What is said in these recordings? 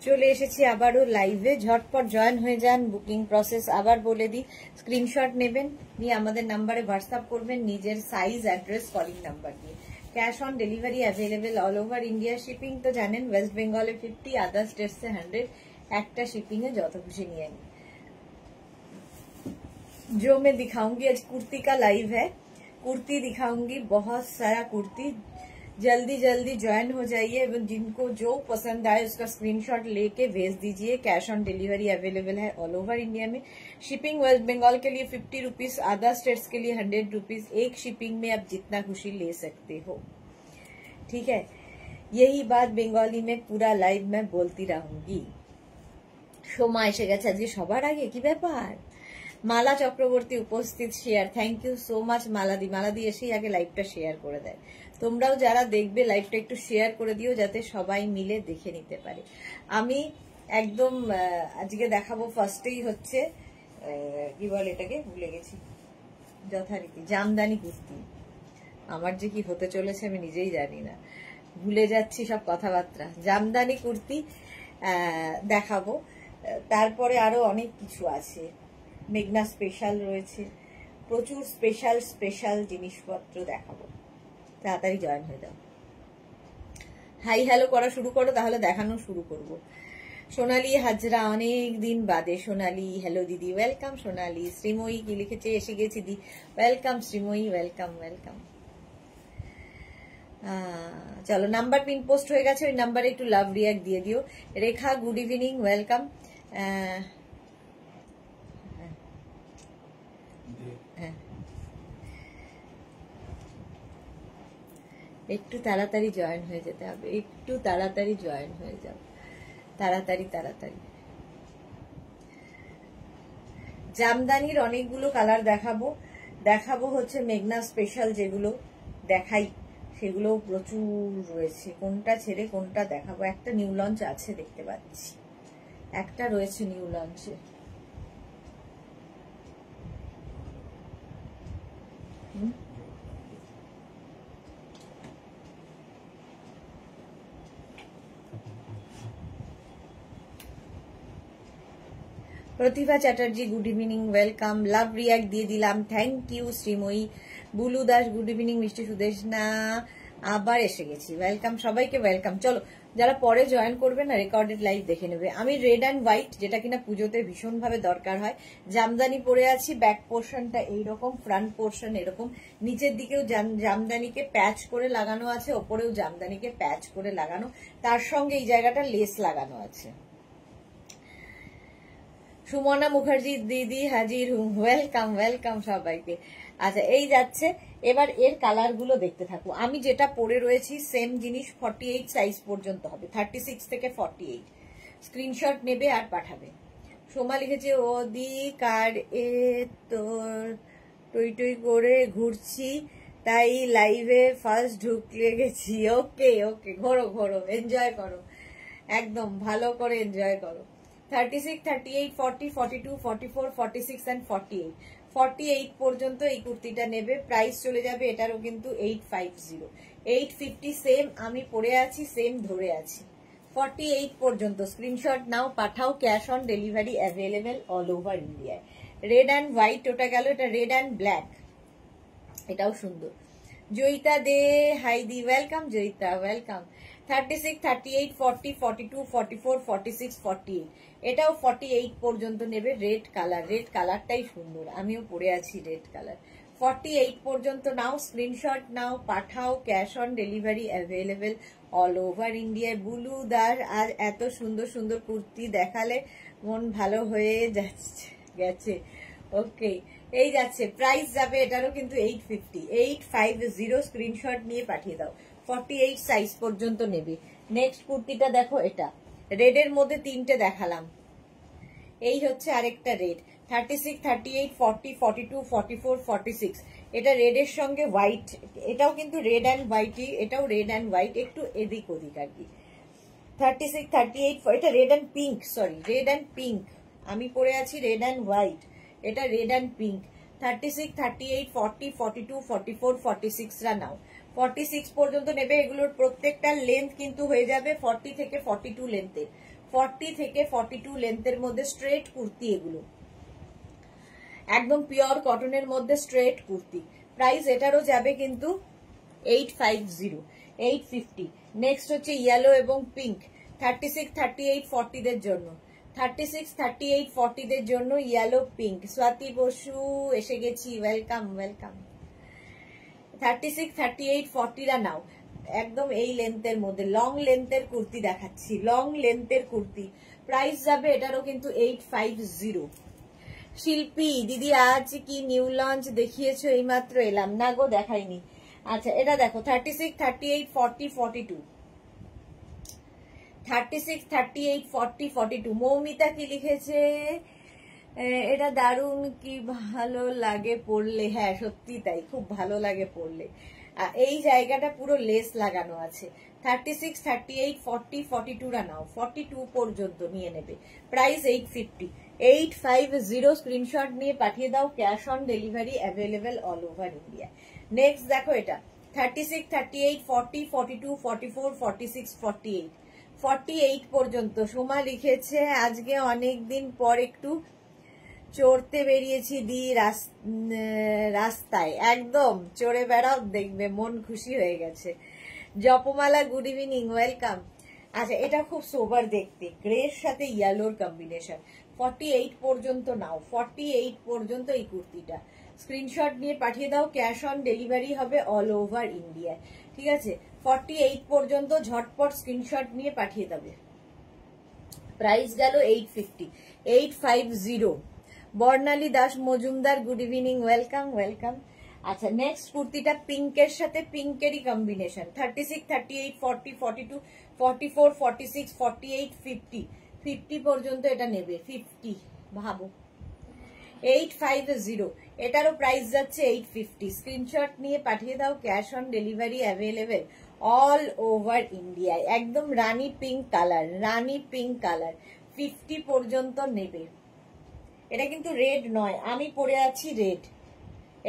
চলে এসেছি আবারও লাইভে। ঝটপট জয়েন হয়ে যান। বুকিং প্রসেস আবার বলে দিই, স্ক্রিনশট নেবেন, নিয়ে আমাদের নাম্বারে হোয়াটসঅ্যাপ করবেন নিজের সাইজ, অ্যাড্রেস, কলিং নাম্বার দিয়ে। Cash on delivery available all over India. Shipping তো জানেন, ওয়েস্ট বেঙ্গলে 50, अदर स्टेट्स से 100। একটা শিপিং এ যত খুশি নিয়ে নিন। जो मैं दिखाऊंगी आज कुर्ती का लाइव है, कुर्ती दिखाऊंगी, बहुत सारा कुर्ती। जल्दी जल्दी ज्वाइन हो जाइए एवं जिनको जो पसंद आए उसका स्क्रीनशॉट लेके भेज दीजिए। कैश ऑन डिलीवरी अवेलेबल है ऑल ओवर इंडिया में। शिपिंग वेस्ट बंगाल के लिए 50 रुपीज, अदर स्टेट्स के लिए 100 रुपीज। एक शिपिंग में आप जितना खुशी ले सकते हो, ठीक है। यही बात बंगाली में पूरा लाइव में बोलती रहूंगी। সোমা এসে গেছে আজকে সবার আগে, কি ব্যাপার? মালা চক্রবর্তী উপস্থিত, share, thank you so much মালাদি। মালাদি এসেই আগে লাইভটা শেয়ার করে দেয়। তোমরাও যারা দেখবে লাইভটা একটু শেয়ার করে দিও যাতে সবাই মিলে দেখে নিতে পারে। আমি একদম আজকে দেখাবো, ফার্স্টেই হচ্ছে কি বলে এটাকে, ভুলে গেছি যথারীতি, জামদানি কুর্তি। আমার যে কি হতে চলেছে আমি নিজেই জানি না, ভুলে যাচ্ছি সব কথাবার্তা। জামদানি কুর্তি দেখাবো, তারপরে আরো অনেক কিছু আছে। মেঘনা স্পেশাল রয়েছে, প্রচুর স্পেশাল স্পেশাল জিনিসপত্র দেখাবো। তাড়াতাড়ি জয়েন হয়ে যাও। হাই হ্যালো করা শুরু করো, তাহলে দেখানো শুরু করব। সোনালী হাজরা, অনেক দিন বাদে সোনালী। হ্যালো দিদি, ওয়েলকাম সোনালী। শ্রীময়ী কি লিখেছে, এসে গেছি দি, ওয়েলকাম শ্রীময়ী, ওয়েলকাম ওয়েলকাম। চলো, নাম্বার পিন পোস্ট হয়ে গেছে, ওই নাম্বারে একটু লাভ রিয়াক্ট দিয়ে দিও। রেখা গুড ইভিনিং, ওয়েলকাম। একটু তাড়াতাড়ি জয়েন হয়ে যেতে হবে, একটু তাড়াতাড়ি জয়েন হয়ে যাও, তাড়াতাড়ি তাড়াতাড়ি। জামদানির অনেকগুলো কালার দেখাবো হচ্ছে মেঘনা স্পেশাল, যেগুলো দেখাই সেগুলো প্রচুর রয়েছে। কোনটা ছেড়ে কোনটা দেখাবো? একটা নিউ লঞ্চ আছে দেখতে পাচ্ছি, একটা রয়েছে নিউ লঞ্চে। Pratibha Chatterjee good evening, welcome. Love react দিয়ে দিলাম, thank you Shreemoyee. Bulu Das good evening. মিষ্টি সুদেশনা আবার এসে গেছি, ওয়েলকাম সবাইকে, ওয়েলকাম। চলো, যারা পরে জয়েন করবে না রেকর্ডেড লাইভ দেখে নেবে। আমি রেড অ্যান্ড হোয়াইট, যেটা কিনা পুজোতে ভীষণ ভাবে দরকার হয়, জামদানি পরে আছি। ব্যাক পোর্শনটা এইরকম, ফ্রন্ট পোর্শন এরকম, নিচের দিকেও জামদানিকে প্যাচ করে লাগানো আছে, ওপরেও জামদানিকে প্যাচ করে লাগানো, তার সঙ্গে এই জায়গাটা লেস লাগানো আছে। সুমনা মুখার্জি দিদি হাজির হুম, ওয়েলকাম ওয়েলকাম সবাইকে। আচ্ছা, এই যাচ্ছে, এবার এর কালার গুলো দেখতে থাকবো। আমি যেটা পরে রয়েছি সেম জিনিস 48 সাইজ পর্যন্ত হবে, 36 থেকে 48। স্ক্রিনশট নেবে আর পাঠাবে। সোমা লিখেছে, ওদি কার এ তোর টই টই করে ঘুরছি, তাই লাইভে ফার্স্ট ঢুকলে গেছি। ওকে ওকে, ঘোরো ঘোরো, এনজয় করো, একদম ভালো করে এনজয় করো। 36, 38, 40, 42, 44, 46 and 48। 48 পর্যন্ত এই কুর্তিটা নেবে। প্রাইস চলে যাবে এটারও কিন্তু 850, 850 সেম আমি পরে আছি, সেম ধরে আছি। 48 পর্যন্ত স্ক্রিনশট নাও, পাঠাও। Cash on delivery available all over ইন্ডিয়ায়। রেড অ্যান্ড হোয়াইট ওটা গেল, এটা রেড অ্যান্ড ব্ল্যাক, এটাও সুন্দর। জয়িতা দে হাই দি, ওয়েলকাম জয়িতা, ওয়েলকাম। 36, 38, 40, 42, 44, 46, 48। এটাও 48 পর্যন্ত নেবে। রেড কালার, রেড কালারটাই সুন্দর, আমিও পরে আছি রেড কালার। 48 পর্যন্ত নাও, স্ক্রিনশট নাও, পাঠাও। Cash on delivery available all over ইন্ডিয়ায়। বুলু দার আজ এত সুন্দর সুন্দর কুর্তি দেখালে মন ভালো হয়ে গেছে। ওকে, এই যাচ্ছে, প্রাইস যাবে এটারও কিন্তু 850, 850। স্ক্রিনশট নিয়ে পাঠিয়ে দাও। 48 সাইজ পর্যন্ত নেবে। নেক্সট কুর্তিটা দেখো, এটা রেডের মধ্যে তিনটে দেখালাম, এই হচ্ছে আরেকটা রেড। 36, 38, 40, 42, 44, 46। এটা রেডের সঙ্গে হোয়াইট, এটাও কিন্তু রেড অ্যান্ড হোয়াইটই, এটাও রেড অ্যান্ড হোয়াইট, একটু এদিক ওদিক আর কি। 36, 38, এটা red and pink, sorry red and pink, আমি পরে আছি রেড অ্যান্ড হোয়াইট, এটা রেড অ্যান্ড পিঙ্ক। 36, 38, 40, 42, 44, 46 রা নাও। 46 পর্যন্ত নেবে। এগুলোর প্রত্যেকটা লেন্থ কিন্তু হয়ে যাবে 40 থেকে 42 লেন্থের, 40 থেকে 42 লেন্থের মধ্যে স্ট্রেট কুর্তি। এগুলো একদম পিওর কটনের মধ্যে স্ট্রেট কুর্তি। প্রাইস এটারও যাবে কিন্তু 850, 850। নেক্সট হচ্ছে ইয়েলো এবং পিঙ্ক, 36, 38, 40 দের জন্য, 36, 38, 40 দের জন্য ইয়েলো পিঙ্ক। স্বাতি বসু এসে গেছি, ওয়েলকাম ওয়েলকাম। 36, 38, 40 রা নাও, একদম এই লেন্থের মধ্যে লং লেন্থের কুর্তি দেখাচ্ছি, লং লেন্থের কুর্তি। প্রাইস যাবে এটারও কিন্তু 850। শিল্পী দিদি আজ কি নিউ লঞ্চ দেখিয়েছো? এইমাত্র এলাম না গো, দেখাইনি। আচ্ছা এটা দেখো 36, 38, 40, 42, 36, 38, 40, 42। মৌমিতা কি লিখেছে? এটা দারুণ, কি ভালো লাগে পরলে। হ্যাঁ সত্যি তাই, খুব ভালো লাগে পরলে। এই জায়গাটা পুরো লেস লাগানো আছে। 36, 38, 40, 42 রা নাও, 42 পর্যন্ত নিয়ে নেবে। প্রাইস 850, 850। স্ক্রিনশট নিয়ে পাঠিয়ে দাও, cash on delivery available all over India. Next দেখো এটা 36, 38, 40, 42, 44, 46, 48, 48 পর্যন্ত। সোমা লিখেছে আজকে অনেকদিন পর একটু চড়তে বেরিয়েছি দি রাস্তায়, একদম চড়ে বেড়াও, দেখবে মন খুশি হয়ে গেছে। জপমালা গুড ইভিনিং, ওয়েলকাম। আচ্ছা এটা খুব সোবার দেখতে, গ্রের সাথে ইয়েলোর কম্বিনেশন। 48 পর্যন্ত নাও, 48 পর্যন্ত এই কুর্তিটা। স্ক্রিনশট নিয়ে পাঠিয়ে দাও, ক্যাশ অন ডেলিভারি হবে অল ওভার ইন্ডিয়া। ঠিক আছে, 48 পর্যন্ত ঝটপট স্ক্রিনশট নিয়ে পাঠিয়ে দেবে। প্রাইস গেল 850, 850। Barnali Das Majumdar good evening, welcome welcome. আচ্ছা নেক্সট কুর্তিটা পিঙ্কের সাথে পিঙ্কেরই কম্বিনেশন। 36, 38, 40, 42, 44, 46, 48, 50, 50 পর্যন্ত এটা নেবে। 50 ভাবো, 850। এটারও প্রাইস যাচ্ছে 850। স্ক্রিনশট নিয়ে পাঠিয়ে দাও, cash on delivery available all over ইন্ডিয়ায়। একদম রানী পিঙ্ক কালার, রানী পিঙ্ক কালার, 50 পর্যন্ত নেবে। এটা কিন্তু রেড নয়, আমি পরে আছি রেড,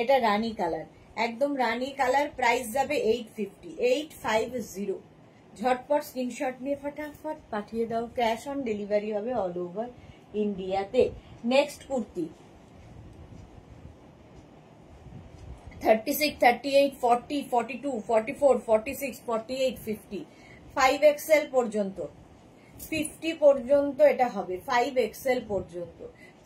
এটা রানী কালার, একদম রানী কালার। প্রাইস যাবে 850, 850। ঝটপট স্ক্রিনশট নিয়ে ফটাফট পাঠিয়ে দাও, ক্যাশ অন ডেলিভারি হবে অল ওভার ইন্ডিয়াতে। নেক্সট কুর্তি 36, 38, 40, 42, 44, 46, 48, 50, 5XL পর্যন্ত, 50 পর্যন্ত এটা হবে, 5XL পর্যন্ত।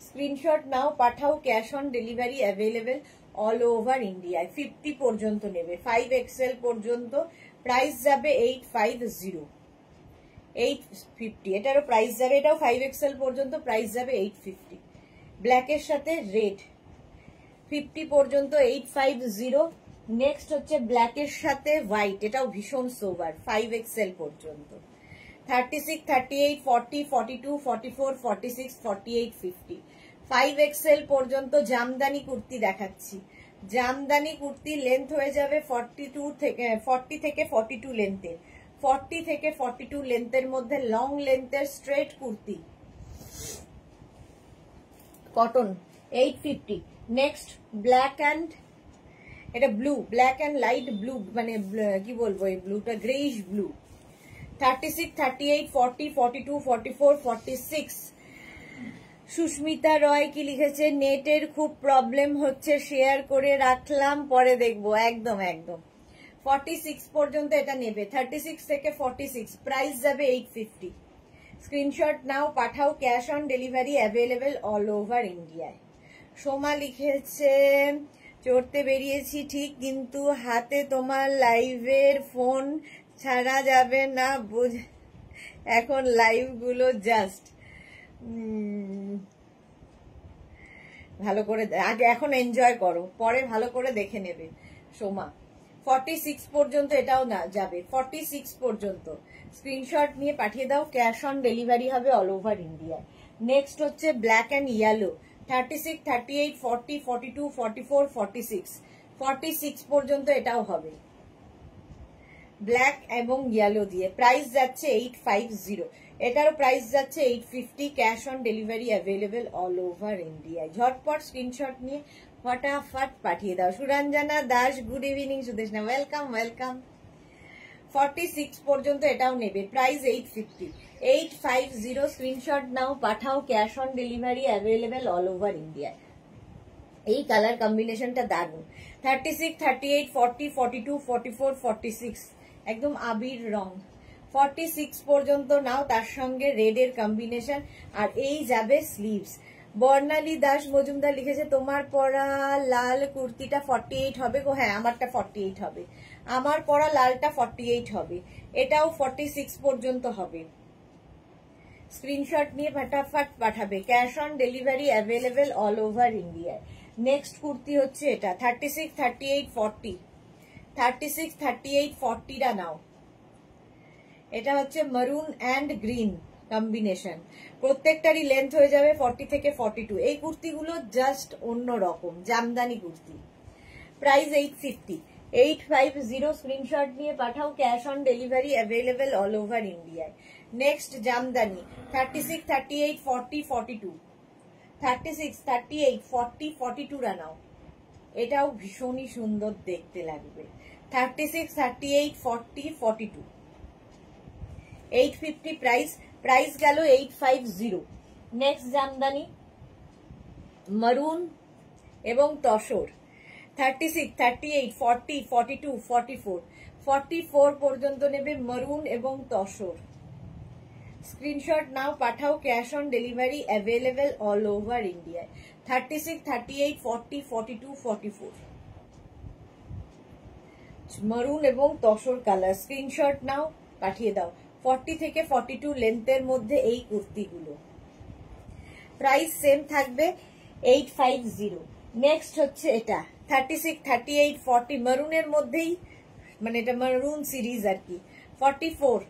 স্ক্রিনশট নাও, পাঠাও, cash on delivery available all over ইন্ডিয়ায়। 50 পর্যন্ত নেবে, 5XL পর্যন্ত। প্রাইস যাবে 850, 850। এটারও প্রাইস যাবে, এটাও 5XL পর্যন্ত, প্রাইস যাবে 850। ব্ল্যাকের সাথে রেড 50 পর্যন্ত, 850। নেক্সট হচ্ছে ব্ল্যাকের সাথে হোয়াইট, এটাও ভীষণ সোবার, 5XL পর্যন্ত। 36, 38, 40, 42, 44, 46, 48, 50, 5XL পর্যন্ত। জামদানি কুর্তি দেখাচ্ছি, জামদানি কুর্তি লেন্থ হয়ে যাবে 40 থেকে 42 লেন্থের, 40 থেকে 42 লেন্থের মধ্যে লং লেন্থের straight kurti, cotton, 850। Next black and, এটা blue, black and light blue, মানে কি বলবো, এই ব্লুটা গ্রেইশ ব্লু। 36, 38, 40, 42, 44, 46। সুস্মিতা রয় কি লিখেছে? নেটের খুব প্রবলেম হচ্ছে, শেয়ার করে রাখলাম, পরে দেখবো। একদম একদম 46 পর্যন্ত এটা নেবে, 36 থেকে 46। প্রাইস যাবে 850। স্ক্রিনশট নাও, পাঠাও, cash on delivery available all over ইন্ডিয়ায়। সোমা লিখেছে চড়তে বেরিয়েছি ঠিক, কিন্তু হাতে তোমার লাইভের ফোন ছাড়া যাবে না, এখন লাইভ গুলো জাস্ট ভালো করে আগে এখন এনজয় করো, পরে ভালো করে দেখে নেবে। সোমা 46 পর্যন্ত এটাও না যাবে, 46 পর্যন্ত। স্ক্রিনশট নিয়ে পাঠিয়ে দাও, ক্যাশ অন ডেলিভারি হবে অল ওভার ইন্ডিয়া। নেক্সট হচ্ছে ব্ল্যাক অ্যান্ড ইয়েলো, 36, 38, 40, 42, 44, 46, 46 পর্যন্ত এটাও হবে, ব্ল্যাক এবং ইয়েলো দিয়ে। প্রাইস যাচ্ছে 850, এটারও প্রাইস যাচ্ছে 850। Cash on delivery available all over India. ঝটপট স্ক্রিনশট নিয়ে ফটাফট পাঠিয়ে দাও। Suranjana Das, good evening. Sudeshna, welcome welcome. 46 পর্যন্ত এটাও নেবে, প্রাইস 850। 850 স্ক্রিনশট নাও, পাঠাও, cash on delivery available all over India. এই কালার কম্বিনেশনটা দারুন। 36, 38, 40, 42, 44, 46 একদম আবির রং। 46 পর্যন্ত নাও, তার সঙ্গে রেড এর কম্বিনেশন। আর এই যাবে স্লিভস। বর্ণালী দাস মজুমদার লিখেছে তোমার পরা লাল কুর্তিটা 48 হবে গো। হ্যাঁ, আমারটা 48 হবে। আমার পরা লালটা 48 হবে। এটাও 46 পর্যন্ত হবে। স্ক্রিনশট নিয়ে ফটাফট পাঠাবে, cash on delivery available all over ইন্ডিয়ায়। নেক্সট কুর্তি হচ্ছে এটা 36, 38, 40। 36, 38, 40টা নাও। এটা হচ্ছে মারুন অ্যান্ড গ্রিন কম্বিনেশন। প্রত্যেকটারই লেন্থ হয়ে যাবে 40 থেকে 42। এই কুর্তিগুলো জাস্ট অন্য রকম জামদানি কুর্তি। প্রাইস 850। 850 স্ক্রিনশট নিয়ে পাঠাও, cash on delivery available all over ইন্ডিয়ায়। নেক্সট জামদানি 36, 38, 40, 42। 36, 38, 40, 42রা নাও। এটাও ভীষণই সুন্দর দেখতে লাগবে। 36, 38, 40, 42। 850 প্রাইস। প্রাইস গেল 850। নেক্সট জামদানি মারুন এবং তসর। 36, 38, 40, 42, 44। 44 পর্যন্ত নেবে মারুন এবং তসর। স্ক্রিনশট নাও, পাঠাও, cash on delivery available all over ইন্ডিয়ায়। 36, 38, 40, 42, 44 মারুন এবং তসর কালার। স্ক্রিনশট নাও, পাঠিয়ে দাও। 40 থেকে 42 লেন্থের মধ্যে এই কুর্তিগুলো। প্রাইস সেম থাকবে 850। নেক্সট হচ্ছে এটা 36, 38, 40 মারুনের মধ্যেই, মানে এটা মারুন সিরিজ আর কি। 44,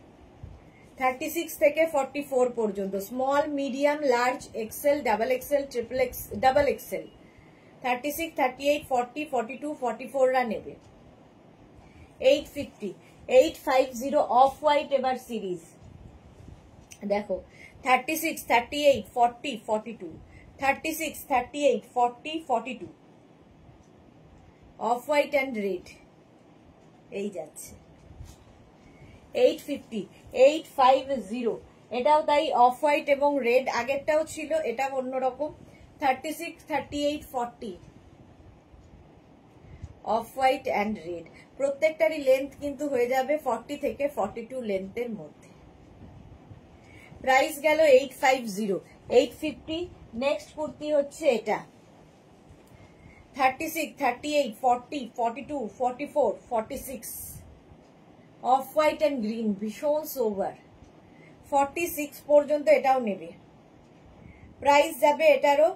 36 থেকে 44 পর্যন্ত, small, medium, large, XL, double XL, triple XL, double XL. 36, 38, 40, 42, 44রা নেবে। 850। 850 অফ হোয়াইট এবার সিরিজ দেখো। 36, 38, 40, 42। 36, 38, 40, 42 অফ হোয়াইট অ্যান্ড রেড এই যাচ্ছে। 850। 850 এটাও তাই, অফ হোয়াইট এবং রেড। আগেরটাও ছিল, এটা অন্যরকম। 36, 38, 40 অফ হোয়াইট অ্যান্ড রেড। প্রত্যেকটারই লেন্থ কিন্তু হয়ে যাবে 40 থেকে 42 লেন্থের মধ্যে। প্রাইস গেল 850। 850। নেক্সট কুর্তি হচ্ছে এটা 36, 38, 40, 42, 44, 46 অফ হোয়াইট অ্যান্ড গ্রিন, ভীষণ সোভার। 46 পর্যন্ত এটাও নেবে। প্রাইস যাবে এটারও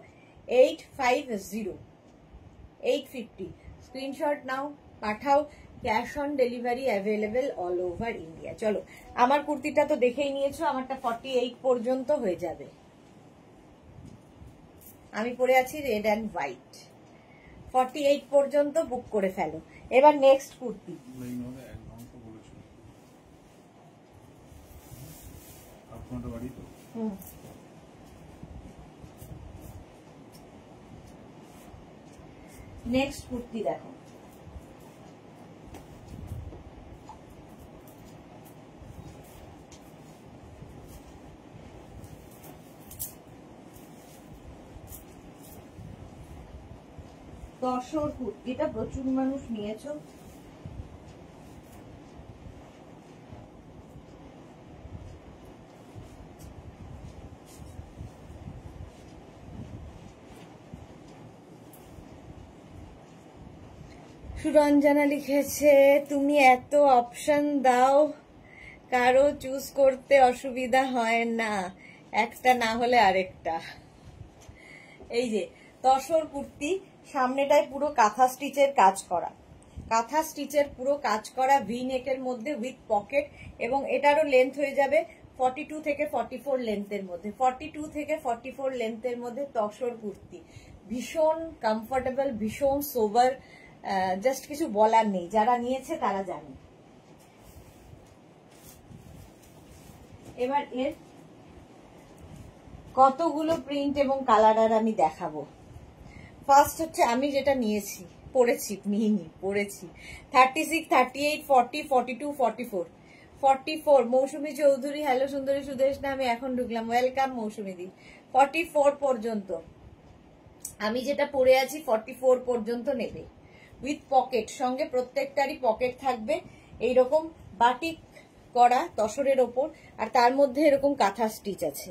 850। 850 স্ক্রিনশট নাও, পাঠাও, cash on delivery available all over India. চলো, আমার কুর্তিটা তো দেখেই নিয়েছো, আমারটা 48 পর্যন্ত হয়ে যাবে। আমি পরে আছি রেড অ্যান্ড হোয়াইট। 48 পর্যন্ত বুক করে ফেলো। এবার নেক্সট কুর্তি নেক্সট কুর্তি দেখো। তসর কুর্তিটা প্রচুর মানুষ নিয়েছো। সুরঞ্জনা লিখেছে তুমি এত অপশন দাও, কারো চুজ করতে অসুবিধা হয় না, একটা না হলে আরেকটা। এই যে তসর কুর্তি, সামনেটায় পুরো কাঁথা স্টিচের কাজ করা, কাঁথা স্টিচের পুরো কাজ করা, ভি নেকের মধ্যে উইথ পকেট, এবং এটারও লেন্থ হয়ে যাবে 42 থেকে 44 লেন্থের মধ্যে। 42 থেকে 44 লেন্থের মধ্যে তসর কুর্তি, ভীষণ কমফোর্টেবল, ভীষণ সোবার, জাস্ট কিছু বলার নেই, যারা নিয়েছে তারা জানে। এবার এর কতগুলো প্রিন্ট এবং কালার আর আমি দেখাবো। ফার্স্ট হচ্ছে আমি যেটা নিয়েছি, পড়েছি, নিইনি, পড়েছি 36, 38, 40, 42, 44, 44 মৌসুমী চৌধুরী। হ্যালো সুন্দরী সুদেশ না, আমি এখন ঢুকলাম, ওয়েলকাম মৌসুমী দি। 44 পর্যন্ত আমি যেটা পরে আছি 44 পর্যন্ত নেবে, উইথ পকেট, সঙ্গে প্রত্যেকটারই পকেট থাকবে এইরকম বাটিক করা তসরের ওপর, আর তার মধ্যে এরকম কাঁথা স্টিচ আছে,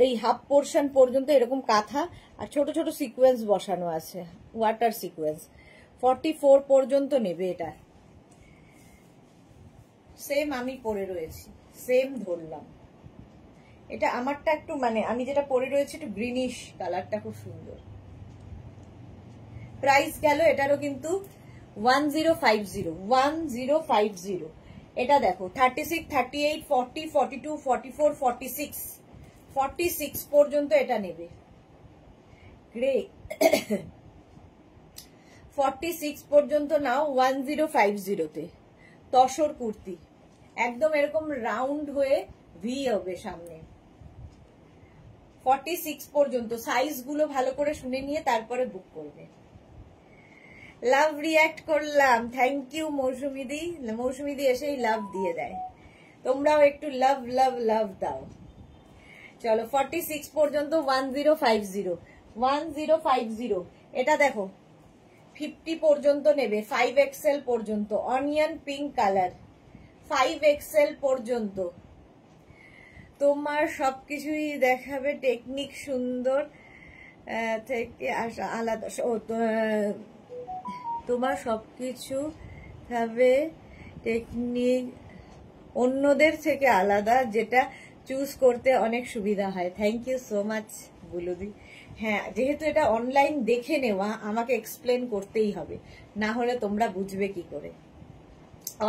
এই হাফ পোর্শন পর্যন্ত এরকম কাঁথা আর ছোট ছোট সিকোয়েন্স বসানো আছে, ওয়াটার সিকোয়েন্স। 44 পর্যন্ত নেবে এটা। সেম আমি পরে রয়েছি, সেম ধরলাম। এটা আমারটা একটু মানে আমি যেটা পরে রয়েছি একটু গ্রিনিশ কালারটা, খুব সুন্দর। প্রাইস গেল এটারও কিন্তু 1050, 1050। এটা দেখো 36, 38, 40, 42, 44, 46, 46 পর্যন্ত এটা নেবে, গ্রে। 46 পর্যন্ত নাও 1050-তে। তসর কুর্তি একদম এরকম রাউন্ড হয়ে ভি হবে সামনে। 46 পর্যন্ত সাইজ গুলো ভালো করে শুনে নিয়ে তারপরে বুক করবে। লাভ রিয়াক্ট করলাম, থ্যাংক ইউ মৌসুমী দি। মৌসুমী দি এসেই লাভ দিয়ে দেয়, তোমরাও একটু লাভ লাভ লাভ দাও। চলো 46 পর্যন্ত 1050, 1050। এটা দেখো 50 পর্যন্ত নেবে, 5XL পর্যন্ত, অনিয়ন পিঙ্ক কালার, 5XL পর্যন্ত। তোমার সবকিছুই দেখাবে টেকনিক সুন্দর থেকে আলাদা, তোমার সবকিছু হবে টেকনিক অন্যদের থেকে আলাদা, যেটা চুজ করতে অনেক সুবিধা হয়। থ্যাংক ইউ সো মাচ বুলুদি। হ্যাঁ, যেহেতু এটা অনলাইন দেখে নেওয়া, আমাকে এক্সপ্লেন করতেই হবে, না হলে তোমরা বুঝবে কি করে।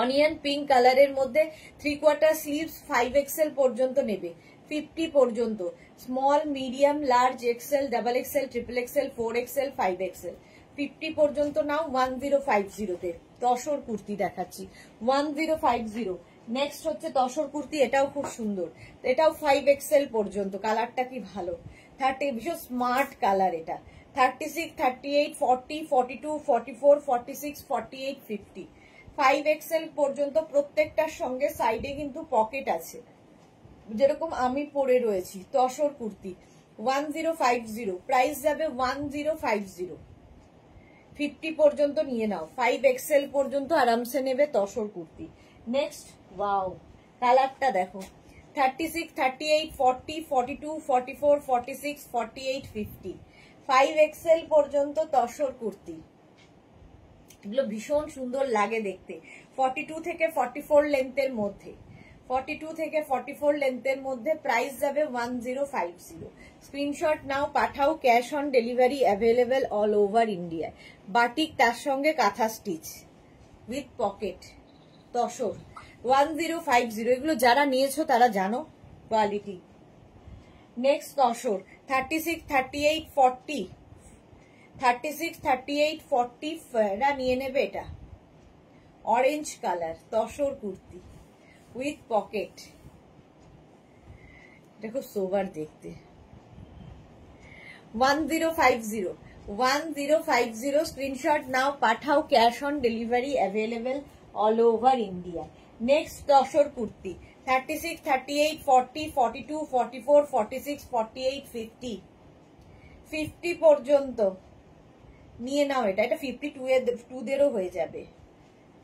অনিয়ন পিঙ্ক কালারের মধ্যে 3/4 স্লিভস, 5XL পর্যন্ত নেবে, 50 পর্যন্ত, small, medium, large, XL, double XL, triple XL, 4XL, 5XL, 50 পর্যন্ত নাও 1050-তে। তসর কুর্তি দেখাচ্ছি 1050। নেক্সট হচ্ছে তসর কুর্তি, এটাও খুব সুন্দর, এটাও 5XL পর্যন্ত। কালারটা কি ভালো, 30, ভীষণ স্মার্ট কালার এটা। 36, 38, 40, 42, 44, 46, 48, 50, 5XL পর্যন্ত। প্রত্যেকটার সঙ্গে সাইডে কিন্তু পকেট আছে, যেরকম আমি পরে রয়েছি। তসর কুর্তি 1050, প্রাইস যাবে 1050। 50 পর্যন্ত নিয়ে নাও, 5XL পর্যন্ত আরামসে নেবে তসর কুর্তি। নেক্সট, ওয়াও, কালারটা দেখো, 36, 38, 40, 42, 44, 46, 48, 50, 5XL পর্যন্ত তসর কুর্তি। এগুলো ভীষণ সুন্দর লাগে দেখতে। 42 থেকে 44 লেন্থের মধ্যে, 42 থেকে 44 লেন্থের মধ্যে। প্রাইস যাবে 1050। স্ক্রিনশট নাও, পাঠাও, cash on delivery available all over India. Batik, তার সঙ্গে কাঁথা স্টিচ উইথ পকেট, তসর 1050। এগুলো যারা নিয়েছো তারা জানো কোয়ালিটি। নেক্সট তসর 36, 38, 40, 36, 38, 40 এরা নিয়ে নেবে। এটা orange colour tussar kurti with pocket, দেখো সোবার দেখতে। 1050, 1050। স্ক্রিনশট নাও, পাঠাও, cash on delivery available all over India. Next tussar kurti 36, 38, 40, 42, 44, 46, 48, 50, 50 পর্যন্ত নিয়ে নাও। এটা 52-দেরও হয়ে যাবে,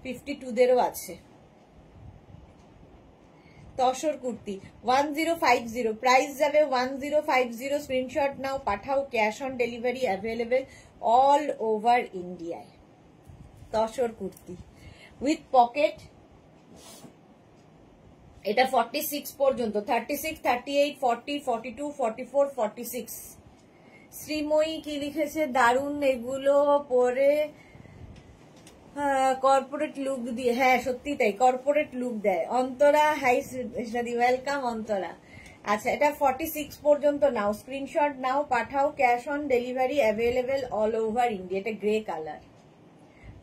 52-দেরও আছে। তসর কুর্তি 1050, প্রাইস যাবে 1050। স্ক্রিনশট নাও, পাঠাও, cash on delivery available all over ইন্ডিয়ায়। তসর কুর্তি উইথ পকেট, এটা 46 পর্যন্ত, 36, 38, 40, 42, 44, 46। শ্রীময়ী কি লিখেছে, দারুণ এগুলো পরে কর্পোরেট লুক দিয়ে। হ্যাঁ সত্যি তাই, কর্পোরেট লুক দেয়। অন্তরা, হাই সাদি, ওয়েলকাম অন্তরা। আচ্ছা, এটা 46 পর্যন্ত নাও, স্ক্রিনশট নাও, পাঠাও, cash on delivery available all over India. এটা grey colour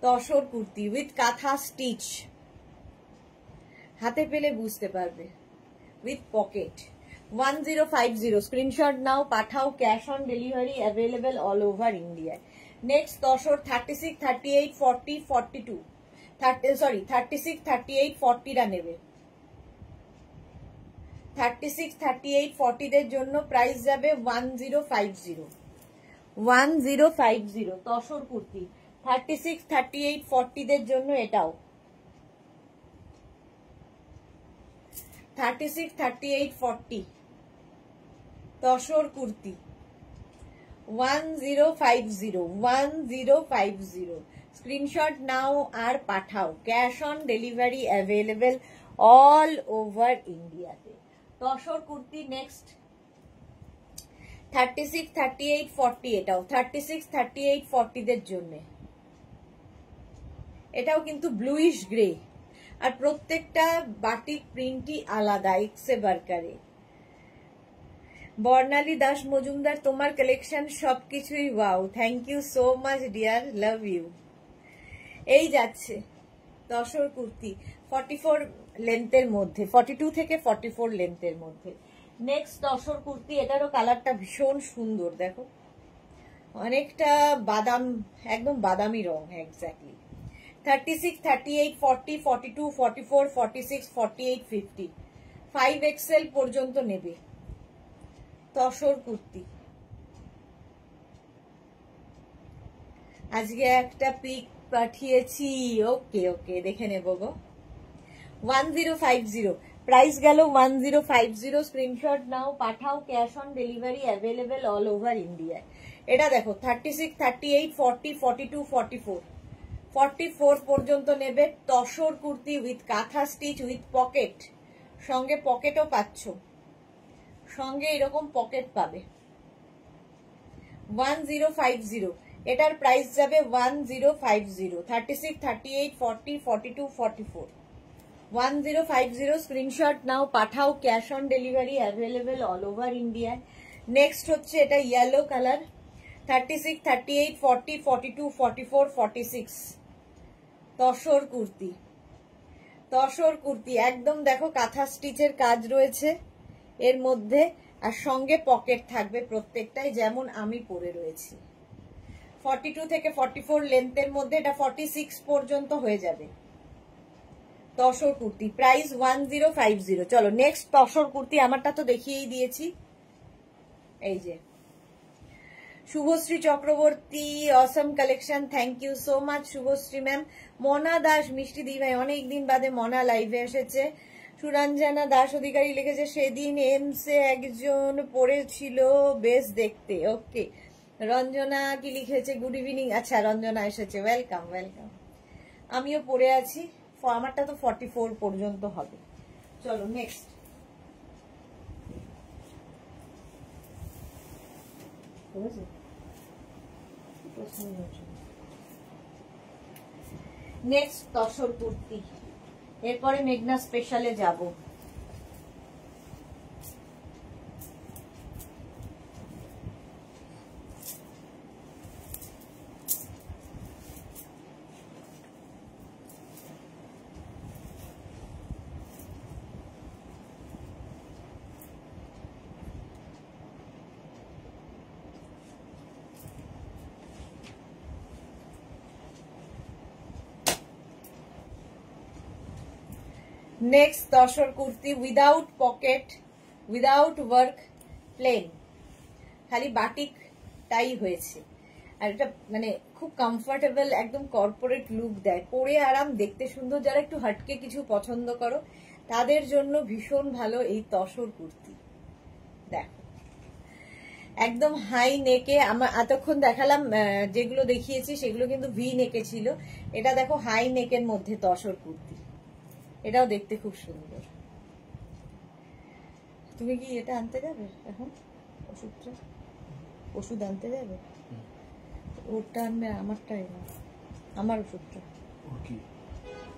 tussar kurti with kantha stitch, হাতে পেলে বুঝতে পারবে, উইথ পকেট 1050 স্ক্রিনশট নাও, পাঠাও, cash on delivery available all over ইন্ডিয়ায়। নেক্সট তসর 36, 38, 40, 42 36, 38, 40টা নেবে। 36, 38, 40 দের জন্য প্রাইস যাবে 1050 1050 তসর কুর্তি। 36, 38, 40 দের জন্য এটাও 36, 38, 40 তসর কুর্তি 1050 স্ক্রিনশট নাও আর পাঠাও, cash on delivery available all over ইন্ডিয়াতে। তসর কুর্তি নেক্সট 36, 38, 40 এটাও 36, 38, 40 দের জন্য। এটাও কিন্তু ব্লুইশ গ্রে, আর প্রত্যেকটা বাটিক প্রিন্টই আলাদা এক্সে বারকারে। বর্ণালী দাস মজুমদার, তোমার কালেকশন সবকিছুই wow, thank you so much dear, love you. এই যাচ্ছে তসর কুর্তি 44 লেন্থের মধ্যে, 42 থেকে 44 লেন্থের মধ্যে। নেক্সট তসর কুর্তি, এটারও কালারটা ভীষণ সুন্দর, দেখো অনেকটা বাদাম, একদম বাদামি রং এক্স্যাক্টলি। 36, 38, 40, 42, 44, 46, 48, 50 5XL পর্যন্ত নেবে তসর কুর্তি। আজকে একটা পিক পাঠিয়েছি, ওকে ওকে দেখে নেব গো। 1050 প্রাইস গেল 1050, স্ক্রিনশট নাও, পাঠাও, cash on delivery available all over ইন্ডিয়ায়। এটা দেখো 36, 38, 40, 42, 44 44 পর্যন্ত নেবে tussar kurti with kantha stitch with pocket, সঙ্গে পকেটও পাচ্ছ, সঙ্গে এরকম পকেট পাবে। 1050 এটার প্রাইস যাবে 1050। 36, 38, 40, 42, 44 1050 স্ক্রিনশট নাও, পাঠাও, cash on delivery available all over ইন্ডিয়ায়। নেক্সট হচ্ছে এটা ইয়েলো কালার 36, 38, 40, 42, 44, 46 তসর কুর্তি। তসর কুর্তি একদম দেখো কাঁথা স্টিচের কাজ রয়েছে এর মধ্যে, আর সঙ্গে পকেট থাকবে প্রত্যেকটাই, যেমন আমি পরে রয়েছি। 42 থেকে 44 লেন্থের মধ্যে, এটা 46 পর্যন্ত হয়ে যাবে তসর কুর্তি, প্রাইস 1050। চলো নেক্সট তসর কুর্তি, আমারটা তো দেখিয়েই দিয়েছি। এই যে শুভশ্রী চক্রবর্তী, অসম collection, thank you so much Subhashree ma'am. Mona Das, মিষ্টি দি ভাই, অনেকদিন বাদে মনা লাইভে এসেছে। সুরঞ্জনা দাস অধিকারী লিখেছে, সেদিন এমসে একজন পড়েছিল বেশ দেখতে, ওকে। রঞ্জনা কি লিখেছে, গুড ইভিনিং, আচ্ছা রঞ্জনা এসেছে, ওয়েলকাম ওয়েলকাম। আমিও পড়ে আছি, আমারটা তো 44 পর্যন্ত হবে। চলো নেক্সট নেক্সট তসর কুর্তি, এরপরে মেঘনা স্পেশালে যাব। Next tussar kurti without pocket, without work, plain, খালি বাটিক টাই হয়েছে। আর এটা মানে খুব কমফোর্টেবল, একদম কর্পোরেট লুক দেয়, পরে আরাম, দেখতে সুন্দর। যারা একটু হাটকে কিছু পছন্দ করো তাদের জন্য ভীষণ ভালো এই তসর কুর্তি। দেখো একদম হাই নেকে, আমার এতক্ষণ দেখালাম যেগুলো দেখিয়েছি সেগুলো কিন্তু ভি নেকে ছিল, এটা দেখো হাই নেকের মধ্যে তসর কুর্তি, এটাও দেখতে খুব সুন্দর। তুমি কি এটা আনতে যাবে এখন, ওষুধটা, ওষুধ আনতে যাবে? ওটা আনবে, আমারটাই না, আমার ওষুধটা।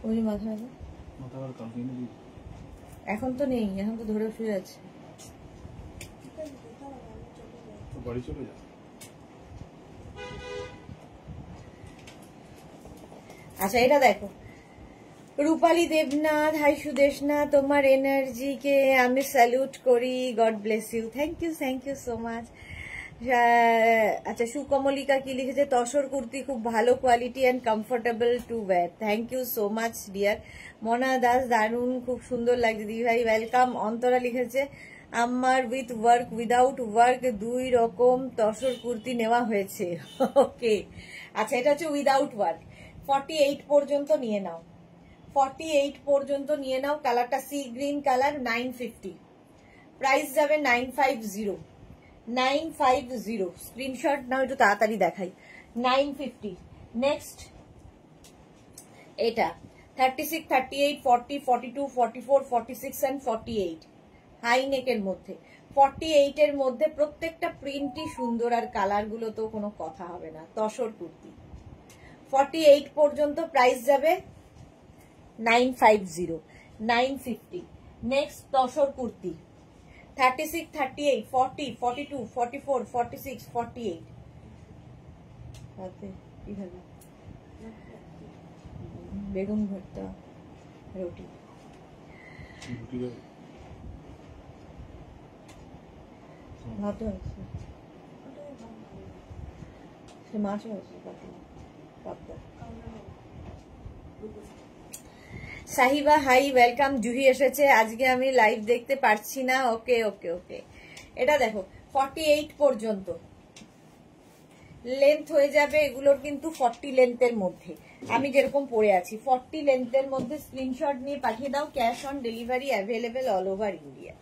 ওই যে মাথা ব্যথা, এখন তো নেই, এখন তো ধরে শুয়ে আছে। আচ্ছা এটা দেখো রূপালী দেবনাথ, হাই সুদেশনা, তোমার এনার্জিকে আমি স্যালুট করি, god bless you, thank you so much. আচ্ছা, সুকমলিকা কি লিখেছে, তসর কুর্তি খুব ভালো quality and comfortable to wear, thank you so much dear. Mona Das, দারুণ, খুব সুন্দর লাগছে দিদি ভাই, ওয়েলকাম। অন্তরা লিখেছে আমার উইথ ওয়ার্ক উইদাউট ওয়ার্ক দুই রকম তসর কুর্তি নেওয়া হয়েছে। ওকে, আচ্ছা, এটা হচ্ছে উইদাউট ওয়ার্ক। 48 পর্যন্ত নিয়ে নাও, 48 পর্যন্ত নিয়ে নাও। কালারটা সি গ্রিন কালার, 950, প্রাইস যাবে 950, 950। স্ক্রিনশট নাও, একটু তাড়াতাড়ি দেখাই। 950। নেক্সট এটা 36, 38, 40, 42, 44, 46 এন্ড 48 হাই নেকের মধ্যে। 48 এর মধ্যে প্রত্যেকটা প্রিন্টই সুন্দর, আর কালার গুলো তো কোনো কথা হবে না। তসর কুর্তি 48 পর্যন্ত, প্রাইস যাবে 950, 950। নেক্সট তসর কুর্তি 36, 38, 40, 42, 44, 46, 48 বেগুন ভর্তা, রুটি, ভাত আছে, সে মাছও আছে, সাহিবা হাই, ওয়েলকাম। জুহি এসেছে, আজকে আমি লাইভ দেখতে পারছি না। ওকে ওকে ওকে, এটা দেখো 48 পর্যন্ত লেন্থ হয়ে যাবে এগুলোর, কিন্তু 40 লেন্থের মধ্যে আমি যেরকম পরে আছি, 40 লেন্থের মধ্যে স্ক্রিনশট নিয়ে পাঠিয়ে দাও। Cash on delivery available all over India.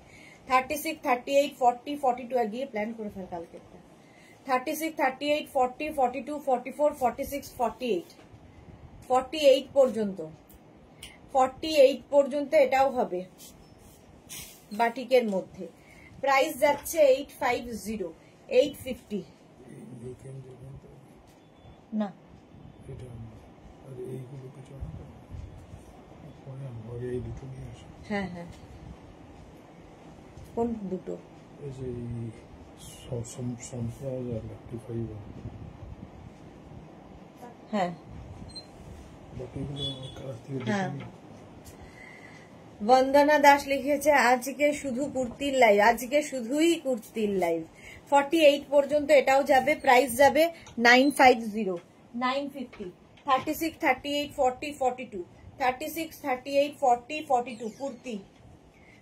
36, 38, 40, 42 গিয়ে প্ল্যান করে ফেল কালকে। 36, 38, 40, 42, 44, 46, 48, 48 পর্যন্ত, 48 পর্যন্ত এটাও হবে বাটিকের মধ্যে। প্রাইস যাচ্ছে 850, 850 না, হ্যাঁ হ্যাঁ, কোন দুটো? হ্যাঁ হ্যাঁ। বন্দনা দাস লিখেছে আজকে শুধু কুর্তির লাইভ, আজকে শুধুই কুর্তির লাইভ। 48 পর্যন্ত এটাও যাবে, প্রাইস যাবে 950, 950। 36, 38, 40, 42, 36, 38, 40, 42 কুর্তি,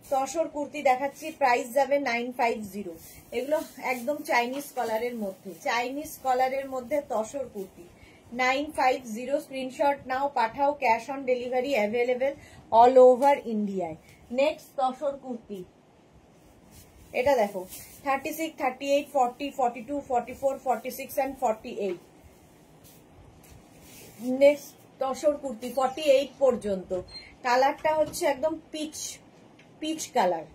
তসর কুর্তি দেখাচ্ছি, প্রাইস যাবে 950। এগুলো একদম চাইনিজ কলারের মধ্যে, চাইনিজ কলারের মধ্যে তসর কুর্তি, 950। স্ক্রিনশট নাও, পাঠাও, cash on delivery available all over ইন্ডিয়ায়। নেক্সট তসর কুর্তি, এটা দেখো 36, 38, 40, 42, 44, 46 এন্ড 48। নেক্সট তসর কুর্তি 48 পর্যন্ত। কালারটা হচ্ছে একদম পিচ, পিচ কালার।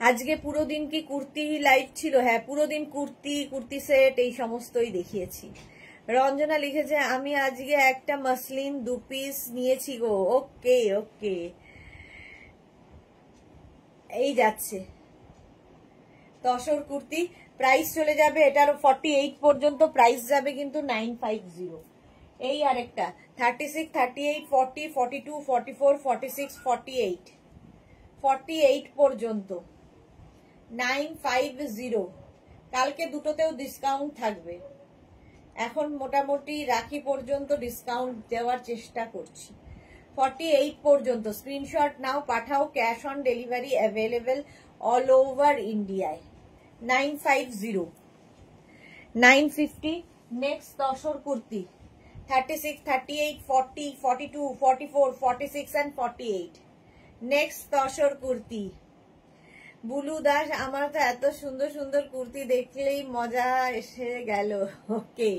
আজকে পুরো দিন কি কুর্তি লাইভ ছিল? হ্যাঁ, পুরো দিন কুর্তি, কুর্তি সেট এই সমস্তই দেখিয়েছি। রঞ্জনা লিখেছে আমি আজকে একটা মসলিন 2 পিস নিয়েছি গো। ওকে ওকে, এই যাচ্ছে তসর কুর্তি, প্রাইস চলে যাবে এটার 48 পর্যন্ত, প্রাইস যাবে কিন্তু 950। এই আরেকটা 36, 38, 40, 42, 44, 46, 48, 48 পর্যন্ত 950। কালকে দুটোতেও ডিসকাউন্ট থাকবে, এখন মোটামুটি রাখি পর্যন্ত ডিসকাউন্ট দেওয়ার চেষ্টা করছি। 48 পর্যন্ত স্ক্রিনশট নাও, পাঠাও, cash on delivery available all over ইন্ডিয়ায়। 950, 950। Next tussar kurti 36, 38, 40, 42, 44, 46 and 48। Next tussar kurti, Bulu Das, আমার তো এত সুন্দর সুন্দর কুর্তি দেখলেই মজা এসে গেল। ওকে,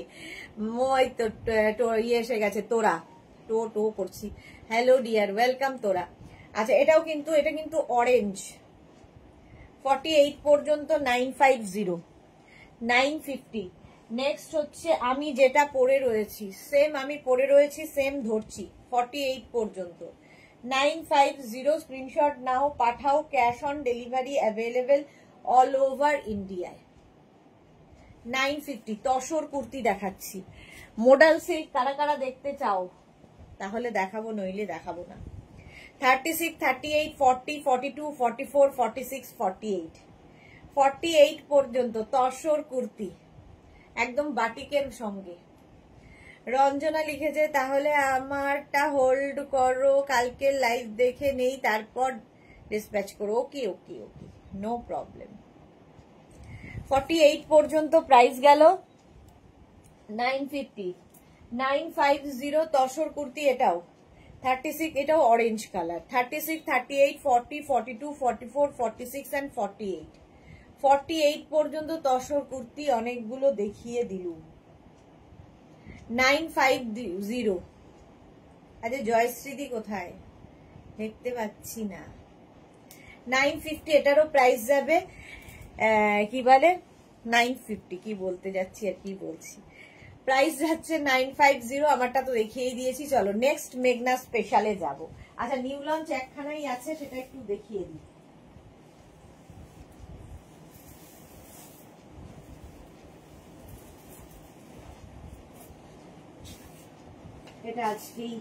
মই তো ইয়ে এসে গেছে, তোরা টো করছি। হ্যালো ডিয়ার, ওয়েলকাম তোরা। আচ্ছা, এটাও কিন্তু, এটা কিন্তু অরেঞ্জ। 48 পর্যন্ত 950, 950। নেক্সট হচ্ছে আমি যেটা পরে রয়েছি, সেম আমি পরে রয়েছি, সেম ধরছি, 48 পর্যন্ত 950। স্ক্রিনশট নাও, পাঠাও, cash on delivery available all over ইন্ডিয়ায়। 950 তসর কুর্তি দেখাচ্ছি। মোডাল সিল্ক কারা কারা দেখতে চাও? তাহলে দেখাবো, নইলে দেখাবো না। 36, 38, 40, 42, 44, 46, 48, 48 পর্যন্ত তসর কুর্তি, একদম বাটিকের সঙ্গে। রঞ্জনা লিখেছে তাহলে আমারটা হোল্ড করো, কালকে লাইভ দেখে নেই, তারপর ডিসপ্যাচ করো। ওকে ওকে ওকে, নো প্রবলেম। 48 পর্যন্ত প্রাইস গেল 950, 950 তসর কুর্তি। এটাও 36, এটাও অরেঞ্জ কালার। 36, 38, 40, 42, 44, 46 and 48, 48 পর্যন্ত তসর কুর্তি অনেকগুলো দেখিয়ে দিলুম। 950। আরে জয়শ্রীদি কোথায়, দেখতে পাচ্ছি না। 950, এটারও প্রাইস যাবে কি বলে 950, কি বলতে যাচ্ছি আর কি বলছি, প্রাইস যাচ্ছে 950। আমারটা তো দেখিয়েই দিয়েছি। চলো নেক্সট মেঘনা স্পেশালে যাব। আচ্ছা নিউ লঞ্চ একখানাই আছে, সেটা একটু দেখিয়ে দিই। এটা আজকেই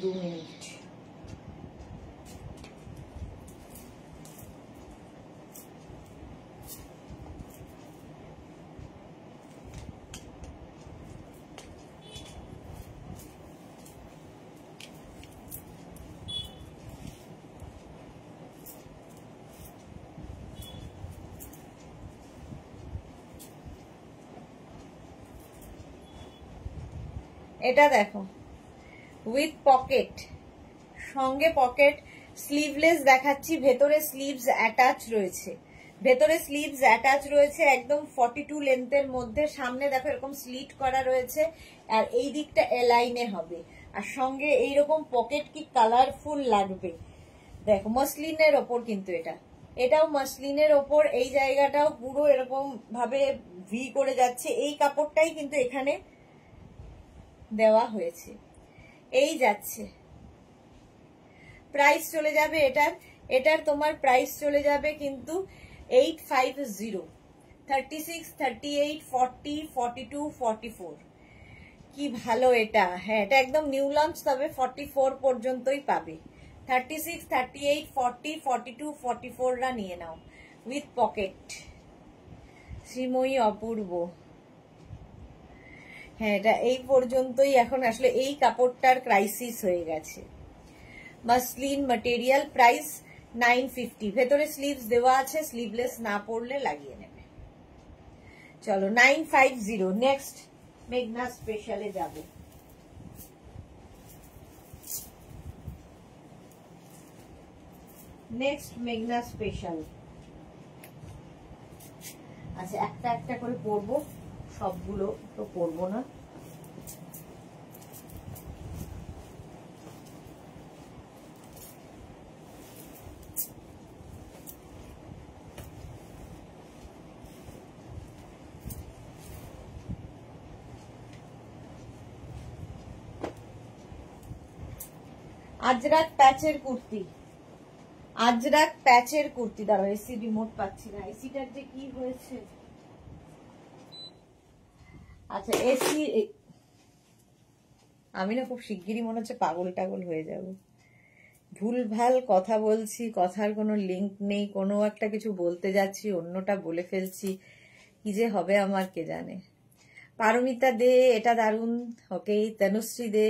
2 মিনিট। এটা দেখো উইথ পকেট, সঙ্গে পকেট, স্লিভলেস দেখাচ্ছি, ভেতরে স্লিভস অ্যাটাচ রয়েছে, ভেতরে স্লিভস অ্যাটাচ রয়েছে একদম 42 লেন্থের মধ্যে। সামনে দেখো এরকম স্লিট করা রয়েছে, আর এই দিকটা এলাইনে হবে, আর সঙ্গে এইরকম পকেট। কি কালারফুল লাগবে দেখো, মসলিনের ওপর কিন্তু এটাও মসলিনের ওপর। এই জায়গাটাও পুরো এরকম ভাবে ভি করে যাচ্ছে, এই কাপড়টাই কিন্তু এখানে দেওয়া হয়েছে। এই যাচ্ছে, প্রাইস চলে যাবে এটার তোমার প্রাইস চলে যাবে কিন্তু 850। 36, 38, 40, 42, 44, কি ভালো এটা। হ্যাঁ এটা একদম নিউ লঞ্চ, তবে 44 পর্যন্তই পাবে। 36, 38, 40, 42, 44 রা নিয়ে নাও উইথ পকেট। শ্রীময়ী অপূর্ব, হ্যাঁ এটা এই পর্যন্তই। এখন আসলে এই কাপড়টার ক্রাইসিস হয়ে গেছে। মাসলিন ম্যাটেরিয়াল, প্রাইস 950, ভেতরে স্লিভস দেওয়া আছে, স্লিভলেস না পরলে লাগিয়ে নেবে। চলো 950। নেক্সট মেঘনা স্পেশালে যাব। নেক্সট মেঘনা স্পেশাল। আচ্ছা একটা একটা করে পরবো, সবগুলো তো পরবো না। আজরাক প্যাচের কুর্তি, আজরাক প্যাচের কুর্তি। দাঁড়াও এসি রিমোট পাচ্ছি না, এসিটার যে কি হয়েছে। আচ্ছা এসি, আমি না খুব শিগগিরই মনে হচ্ছে পাগল টাগল হয়ে যাব, ভুলভাল কথা বলছি, কথার কোনো লিঙ্ক নেই, কোনো একটা কিছু বলতে যাচ্ছি অন্যটা বলে ফেলছি, কি যে হবে আমার কে জানে। পারমিতা দে, এটা দারুন। ওকে তনুশ্রী দে,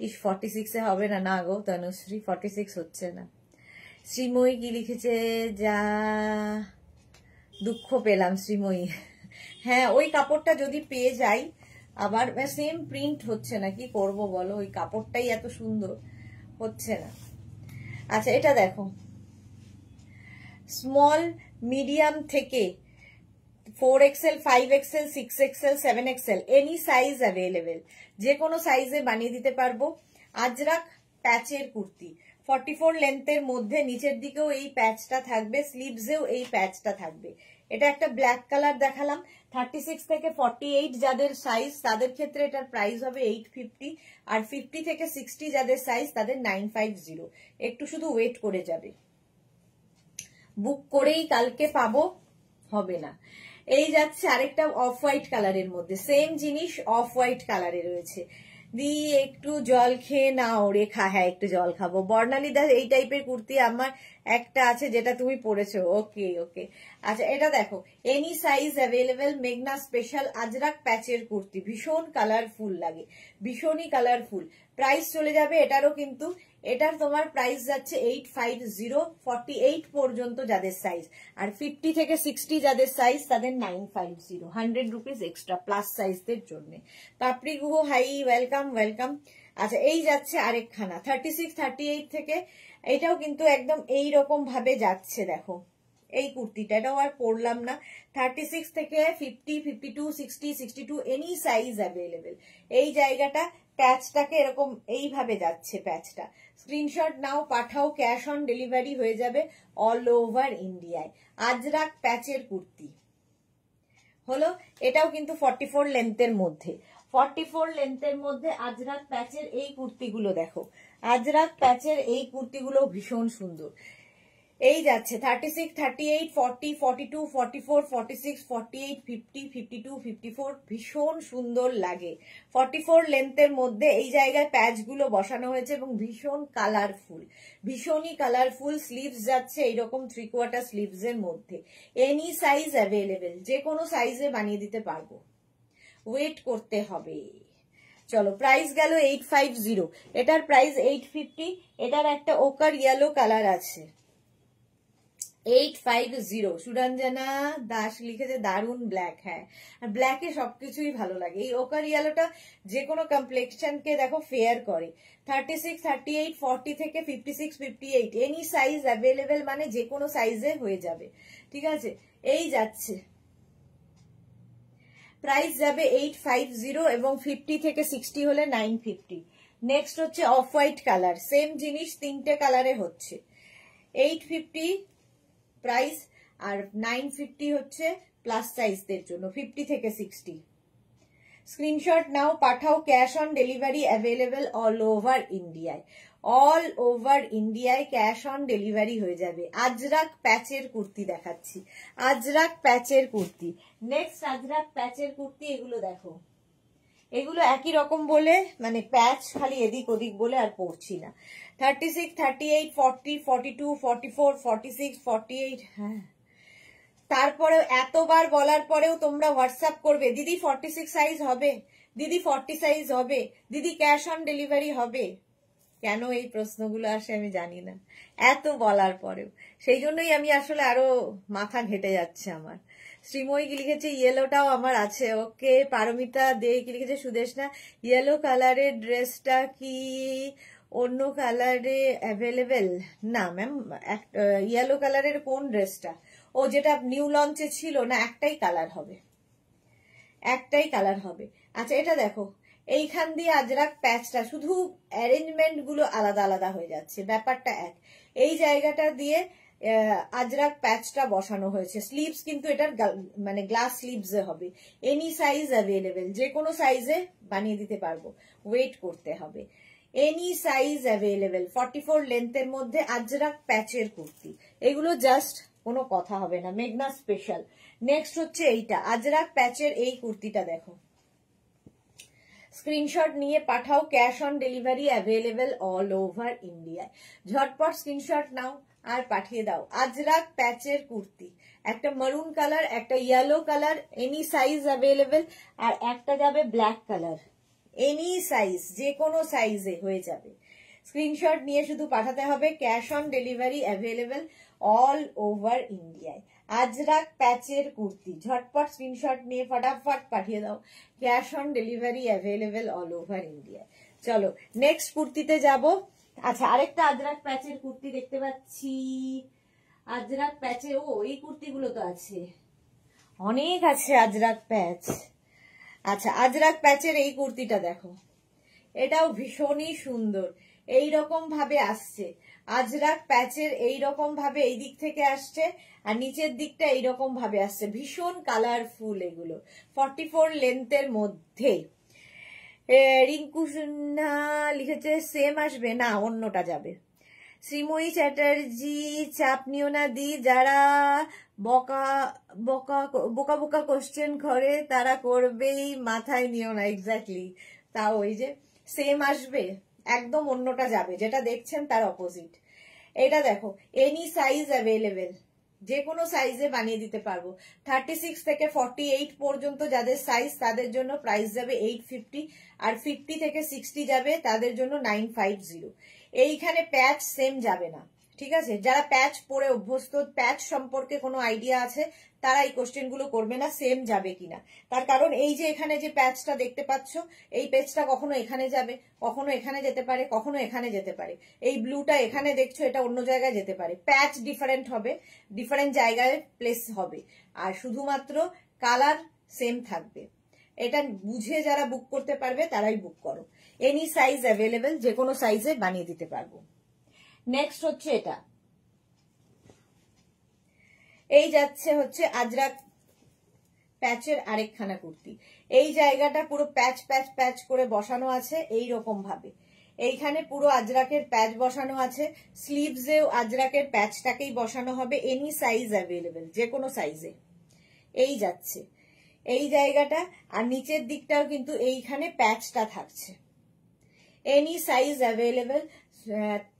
ইস 46-এ হবে না, না গো তনুশ্রী 46 হচ্ছে না। শ্রীময়ী কি লিখেছে, যা দুঃখ পেলাম শ্রীময়ী। হ্যাঁ ওই কাপড়টা যদি পেয়ে যাই, আবার সেম প্রিন্ট হচ্ছে না, কি করব বলো, ওই কাপড়টাই এত সুন্দর হচ্ছে না। আচ্ছা এটা দেখো, স্মল মিডিয়াম থেকে 4XL, 5XL, 6XL, 7XL, any size available, যে কোনো সাইজে বানিয়ে দিতে পারবো। আজরাক প্যাচের কুর্তি, 44 লেন্থের মধ্যে, নিচের দিকেও এই প্যাচটা থাকবে, স্লিভসেও এই প্যাচটা থাকবে। এটা একটা ব্ল্যাক কালার দেখালাম। 36 থেকে 48 যাদের সাইজ, তাদের ক্ষেত্রে এটার প্রাইস হবে 850, আর 50 থেকে 60 যাদের সাইজ, তাদের 950। একটু শুধু ওয়েট করে যাবে, বুক করেই কালকে পাবো, হবে না। এই যাচ্ছে আরেকটা অফ হোয়াইট কালারের মধ্যে, সেম জিনিস অফ হোয়াইট কালারে রয়েছে। দি একটু জল খেয়ে নাও রেখা, হ্যাঁ একটু জল খাবো। বর্ণালী দা এই টাইপের কুর্তি আমার একটা আছে যেটা তুমি পরেছো, ওকে ওকে। আচ্ছা এটা দেখো, এনি সাইজ অ্যাভেলেবেল, মেঘনা স্পেশাল আজরাক প্যাচের কুর্তি, ভীষণ কালারফুল লাগে, ভীষণই কালারফুল। প্রাইস চলে যাবে এটারও, কিন্তু এটার তোমার প্রাইস যাচ্ছে 850, 48 পর্যন্ত যাদের সাইজ, আর 50 থেকে 60 যাদের সাইজ তাদের 950, 100 রুপিস এক্সট্রা প্লাস সাইজদের জন্য। পাপড়ি গুহ হাই, ওয়েলকাম ওয়েলকাম। আচ্ছা এই যাচ্ছে আরেকখানা 36, 38 থেকে, এটাও কিন্তু একদম এই রকম ভাবে যাচ্ছে, দেখো এই কুর্তিটা, এটাও আর পরলাম না। 36 থেকে 50, 52, 60, 62 এনি সাইজ অ্যাভেলেবেল। এই জায়গাটা প্যাচটাকে এরকম এইভাবে যাচ্ছে প্যাচটা। স্ক্রিনশট নাও, পাঠাও, ক্যাশ অন ডেলিভারি হয়ে যাবে অল ওভার ইন্ডিয়ায়। আজরাক প্যাচের কুর্তি হলো, এটাও কিন্তু 44 লেন্থের মধ্যে, 44 লেন্থের মধ্যে আজরাক প্যাচের এই কুর্তিগুলো দেখো, আজরাক প্যাচের এই কুর্তিগুলো ভীষণ সুন্দর। এই যাচ্ছে 36, 38, 40, 42, 44, 46, 48, 50, 52, 54, ভীষণ সুন্দর লাগে। 44 লেন্থের মধ্যে এই জায়গায় প্যাচগুলো বসানো হয়েছে এবং ভীষণ কালারফুল, ভীষণই কালারফুল। স্লিভস যাচ্ছে এইরকম 3/4 স্লিভস এর মধ্যে, এনি সাইজ অ্যাভেলেবেল, যে কোনো সাইজে বানিয়ে দিতে পারবো, ওয়েট করতে হবে। চলো প্রাইস গেল 850, এটার প্রাইস 850। এটার একটা ওকার ইয়েলো কালার আছে, 850। সুরঞ্জনা দাস লিখেছে দারুন ব্ল্যাক, হ্যাঁ আর ব্ল্যাকে সবকিছুই ভালো লাগে। এই ওকার ইয়েলোটা যে কোনো কমপ্লেকশনকে দেখো ফেয়ার করে। 36, 38, 40 থেকে 56, 58 এনি সাইজ অ্যাভেলেবেল, মানে যে কোনো সাইজে হয়ে যাবে, ঠিক আছে। এই যাচ্ছে প্রাইস যাবে 850 এবং 50 থেকে 60 হলে 950। নেক্সট হচ্ছে অফ হোয়াইট কালার, সেম জিনিস তিনটে কালারে হচ্ছে, 850 প্রাইস আর 950 হচ্ছে প্লাস সাইজদের জন্য 50 থেকে 60। স্ক্রিনশট নাও, পাঠাও, cash on delivery available all over ইন্ডিয়ায়, অল ওভার ইন্ডিয়ায় ক্যাশ অন ডেলিভারি হয়ে যাবে। আজরাক প্যাচের কুর্তি দেখাচ্ছি, আজরাক প্যাচের কুর্তি। নেক্সট আজরাক প্যাচের কুর্তি, এগুলো দেখো, এগুলো একই রকম বলে মানে প্যাচ খালি এদিক ওদিক বলে আর পড়ছি না। 36, 38, 40, 42, 44, 46, 48, হ্যাঁ তারপরেও এতবার বলার পরেও তোমরা হোয়াটসঅ্যাপ করবে দিদি 46 সাইজ হবে, দিদি 40 সাইজ হবে, দিদি ক্যাশ অন ডেলিভারি হবে। কেন এই প্রশ্নগুলো আসে আমি জানি না, এত বলার পরেও। সেই জন্যই আমি আসলে আরো মাথা ঘেটে যাচ্ছে আমার। শ্রীময়ী কি লিখেছে ইয়েলোটাও আমার আছে, ওকে। পারমিতা দে কি লিখেছে সুদেশনা ইয়েলো কালারের ড্রেসটা কি অন্য কালারে অ্যাভেলেবেল? না ম্যাম, ইয়েলো কালারের কোন ড্রেসটা? ও যেটা নিউ লঞ্চে ছিল না, একটাই কালার হবে, একটাই কালার হবে। আচ্ছা এটা দেখো, এইখান দিয়ে আজরাক প্যাচটা, শুধু অ্যারেঞ্জমেন্ট গুলো আলাদা আলাদা হয়ে যাচ্ছে, ব্যাপারটা এক। এই জায়গাটা দিয়ে আজরাক প্যাচটা বসানো হয়েছে। স্লিভস কিন্তু এটার মানে গ্লাস স্লিভস হবে, এনি সাইজ অ্যাভেলেবেল, যে কোনো সাইজে বানিয়ে দিতে পারবো, ওয়েট করতে হবে। এনি সাইজ অ্যাভেলেবেল, 44 লেন্থের মধ্যে আজরাক প্যাচের কুর্তি, এগুলো জাস্ট কোনো কথা হবে না, মেঘনা স্পেশাল। নেক্সট হচ্ছে এইটা আজরাক প্যাচের এই কুর্তিটা দেখো, স্ক্রিনশট নিয়ে পাঠাও, cash on delivery available all over ইন্ডিয়ায়। ঝটপট স্ক্রিনশট নাও আর পাঠিয়ে দাও। আজরাক প্যাচের কুর্তি, একটা মারুন কালার, একটা yellow colour, any size available, আর একটা যাবে ব্ল্যাক কালার, এনি সাইজ, যে কোনো সাইজে হয়ে যাবে। স্ক্রিনশট নিয়ে শুধু পাঠাতে হবে, cash on delivery available all over ইন্ডিয়ায়। আজরাক প্যাচের কুর্তি, ঝটপট স্ক্রিনশট নিয়ে ফটাফট পাঠিয়ে দাও, cash on delivery available all over ইন্ডিয়ায়। চলো নেক্সট কুর্তিতে যাব। আচ্ছা আরেকটা আজরাক প্যাচের কুর্তি দেখতে পাচ্ছি, আজরাক প্যাচে, ও এই কুর্তিগুলো তো আছে, অনেক আছে আজরাক প্যাচ। আচ্ছা আজরাক প্যাচের এই কুর্তিটা দেখো, এটাও ভীষণই সুন্দর, এই রকম ভাবে আসছে আজরাক প্যাচের, এই রকম ভাবে এই দিক থেকে আসছে আর নিচের দিকটা এইরকম ভাবে আসছে, ভীষণ কালারফুল এগুলো। 44 লেন্থের মধ্যে। রিঙ্কু লিখেছে সেম আসবে না, অন্যটা যাবে, শ্রীময়ী চ্যাটার্জি, চাপ নিও না দি, যারা বকা বকা বোকা বোকা কোশ্চেন করে তারা করবেই, মাথায় নিও না। এক্স্যাক্টলি, তাও ওই যে সেম আসবে, একদম অন্যটা যাবে, যেটা দেখছেন তার অপোজিট। এটা দেখো, এনি সাইজ অ্যাভেলেবেল, যে কোনো সাইজে বানিয়ে দিতে পারবো। 36 থেকে 48 পর্যন্ত যাদের সাইজ তাদের জন্য প্রাইস যাবে 850, আর 50 থেকে 60 যাবে তাদের জন্য 950। এইখানে প্যাচ সেম যাবে না, ঠিক আছে? যারা প্যাচ পরে অভ্যস্ত, প্যাচ সম্পর্কে কোনো আইডিয়া আছে, তারা এই কোশ্চেন গুলো করবে না সেম যাবে কিনা। তার কারণ এই যে এখানে যে প্যাচটা দেখতে পাচ্ছ, এই প্যাচটা কখনো এখানে যাবে, কখনো এখানে যেতে পারে, কখনো এখানে যেতে পারে। এই ব্লুটা এখানে দেখছো, এটা অন্য জায়গায় যেতে পারে। প্যাচ ডিফারেন্ট হবে, ডিফারেন্ট জায়গায় প্লেস হবে, আর শুধুমাত্র কালার সেম থাকবে। এটা বুঝে যারা বুক করতে পারবে তারাই বুক করো। এনি সাইজ অ্যাভেলেবেল, যে কোনো সাইজে বানিয়ে দিতে পারবো। নেক্সট হচ্ছে এটা, এই যাচ্ছে হচ্ছে আজরাক প্যাচের আরেকখানা কুর্তি। এই জায়গাটা পুরো প্যাচ প্যাচ প্যাচ করে বসানো আছে এই রকম ভাবে। এইখানে পুরো আজরাকের প্যাচ বসানো আছে, স্লিভসেও আজরাকের প্যাচটাকেই বসানো হবে। এনি সাইজ অ্যাভেলেবেল, যে কোনো সাইজে। এই যাচ্ছে এই জায়গাটা, আর নিচের দিকটাও কিন্তু এইখানে প্যাচটা থাকছে। Any size available.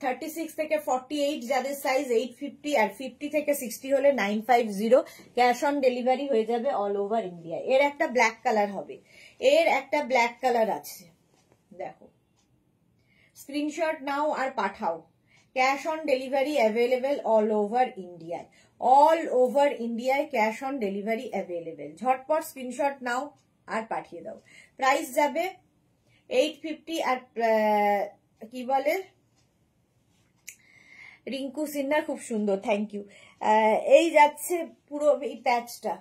36 থেকে 48 যাদের সাইজ 850, আর 50 থেকে 60 হলে 950। ক্যাশ অন ডেলিভারি হয়ে যাবে অল ওভার ইন্ডিয়া। এর একটা ব্ল্যাক কালার হবে, এর একটা ব্ল্যাক কালার আছে, দেখো। স্ক্রিনশট নাও আর পাঠাও। Cash on delivery available all over ইন্ডিয়ায়, অল ওভার ইন্ডিয়ায় ক্যাশ অন ডেলিভারি অ্যাভেলেবেল। ঝটপট স্ক্রিনশট নাও আর পাঠিয়ে দাও। প্রাইস যাবে 850, আর কি বলে রিঙ্কু সিনহা, খুব সুন্দর, থ্যাংক ইউ। এই যাচ্ছে পুরো এই প্যাচটা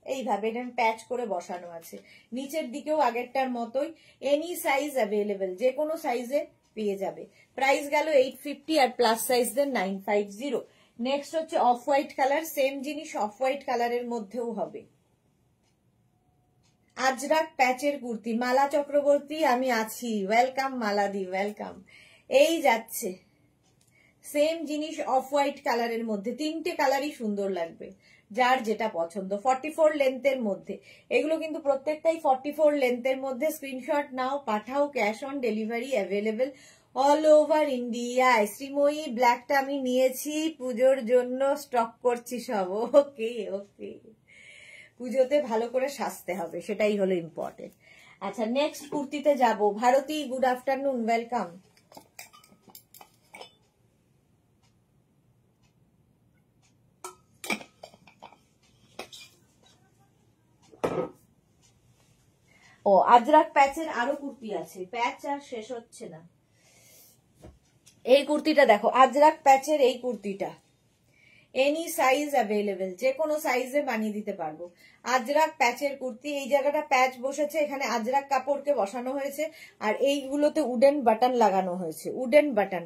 এইভাবে, এটা প্যাচ করে বসানো আছে। নিচের দিকেও আগেরটার মতোই। এনি সাইজ অ্যাভেলেবেল, যে কোনো সাইজে পেয়ে যাবে। প্রাইস গেল 850, আর প্লাস সাইজদের 950। নেক্সট হচ্ছে অফ হোয়াইট কালার, সেম জিনিস অফ হোয়াইট কালারের মধ্যেও হবে। আজরাক প্যাচের কুর্তি, মালা চক্রবর্তী আমি আছি, ওয়েলকাম মালাদি, ওয়েলকাম। এই যাচ্ছে সেম জিনিস অফ হোয়াইট কালারের মধ্যে, তিনটে কালারই সুন্দর লাগবে, যার যেটা পছন্দ। 44 লেন্থের মধ্যে, এগুলো কিন্তু প্রত্যেকটাই 44 লেন্থের মধ্যে। স্ক্রিনশট নাও পাঠাও, cash on delivery available all over ইন্ডিয়ায়। শ্রীময়ী ব্ল্যাকটা আমি নিয়েছি, পুজোর জন্য স্টক করছি সব। ওকে ওকে, পুজোতে ভালো করে সাজতে হবে, সেটাই হলো ইম্পর্টেন্ট। আচ্ছা, নেক্সট কুর্তিতে যাব। Bharati, good afternoon, welcome. ও, আজরাক প্যাচের আরো কুর্তি আছে, প্যাচ আর শেষ হচ্ছে না। এই কুর্তিটা দেখো, আজরাক প্যাচের এই কুর্তিটা এনি সাইজ অ্যাভেলেবেল, যে কোনো সাইজে বানিয়ে দিতে পারবো। আজরাক প্যাচের কুর্তি, এই জায়গাটা প্যাচ বসেছে, এখানে আজরাক কাপড়কে বসানো হয়েছে, আর এইগুলোতে উডেন বাটন লাগানো হয়েছে, wooden button.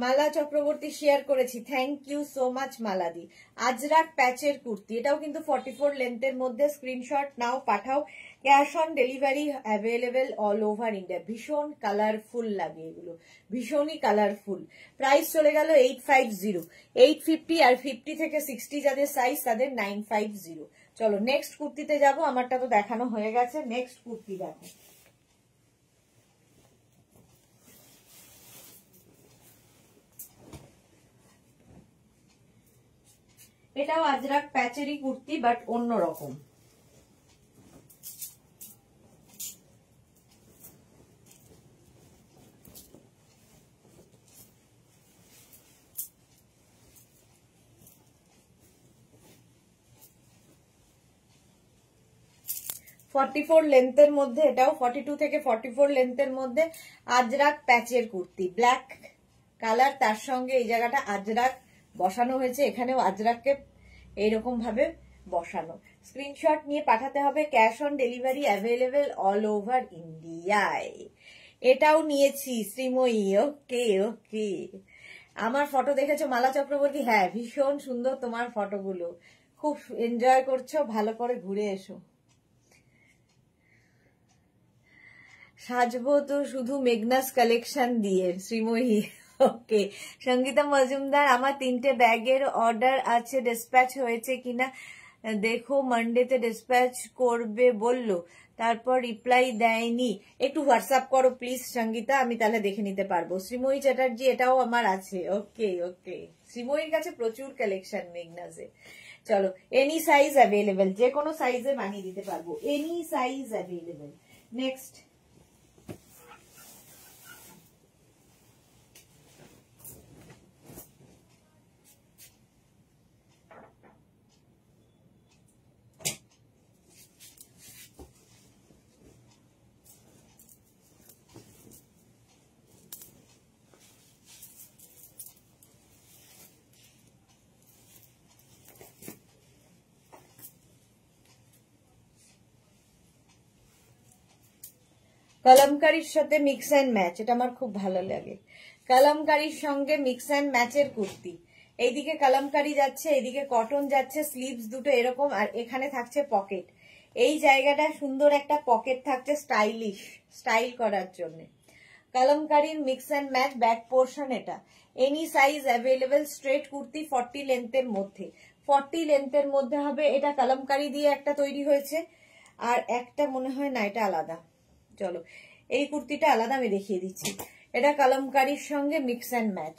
Mala Chakraborty share করেছি, থ্যাংক ইউ সো মাচ মালাদি। আজরাক প্যাচের কুর্তি, এটাও কিন্তু 44 লেন্থের মধ্যে। স্ক্রিনশট নাও পাঠাও, cash on delivery available all over India. ভীষণ কালারফুল লাগে এগুলো, ভীষণই কালারফুল। প্রাইস চলে গেল 850, 850, আর 50 থেকে 60 যাদের সাইজ তাদের 950। চলো নেক্সট কুর্তিতে যাব, আমারটা তো দেখানো হয়ে গেছে। নেক্সট কুর্তি দেখো, এটাও আজরাক প্যাচেরই কুর্তি, বাট অন্যরকম। ফর্টি-4 লেন্থের মধ্যে, এটাও 42 থেকে 44 লেন্থের মধ্যে। আজরাক প্যাচের কুর্তি, ব্ল্যাক কালার, তার সঙ্গে এই জায়গাটা আজরাক বসানো হয়েছে, এখানেও আজরাককে এইরকম ভাবে বসানো। স্ক্রিনশট নিয়ে পাঠাতে হবে, cash on delivery available all over ইন্ডিয়ায়। এটাও নিয়েছি শ্রীময়ী, ওকে ওকে। আমার ফটো দেখেছো মালা চক্রবর্তী? হ্যাঁ, ভীষণ সুন্দর তোমার ফটোগুলো, খুব এনজয় করছো, ভালো করে ঘুরে এসো। সাজবো তো শুধু মেঘনাস কালেকশন দিয়ে, শ্রীময়ী ওকে সঙ্গীতা মজুমদার, আমার 3টে ব্যাগের অর্ডার আছে, ডিসপ্যাচ হয়েছে কিনা দেখো, মানডেতে ডিসপ্যাচ করবে বললো, তারপর রিপ্লাই দেয়নি। একটু হোয়াটসঅ্যাপ করো প্লিজ সঙ্গীতা, আমি তাহলে দেখে নিতে পারবো। শ্রীময়ী চ্যাটার্জি, এটাও আমার আছে। ওকে ওকে, শ্রীময়ীর কাছে প্রচুর কালেকশন মেঘনাজে। চলো, এনি সাইজ অ্যাভেলেবেল, যে কোনো সাইজে বানিয়ে দিতে পারবো, এনি সাইজ অ্যাভেলেবেল। নেক্সট, কলমকারীর সাথে মিক্স অ্যান্ড ম্যাচ, এটা আমার খুব ভালো লাগে। কলমকারীর সঙ্গে মিক্স অ্যান্ড ম্যাচের কুর্তি, এইদিকে কলমকারী যাচ্ছে, এইদিকে কটন যাচ্ছে, স্লিভস দুটো এরকম, আর এখানে থাকছে পকেট। এই জায়গাটা সুন্দর একটা পকেট থাকছে, স্টাইলিশ, স্টাইল করার জন্য। কলমকারীর mix and match back portion এটা। Any size available, straight kurti 40 লেন্থের মধ্যে, 40 লেন্থের মধ্যে হবে। এটা কলমকারী দিয়ে একটা তৈরি হয়েছে, আর একটা মনে হয় না, এটা আলাদা। চলো, এই কুর্তিটা আলাদা আমি দেখিয়ে দিচ্ছি। এটা কলমকারীর সঙ্গে মিক্স অ্যান্ড ম্যাচ,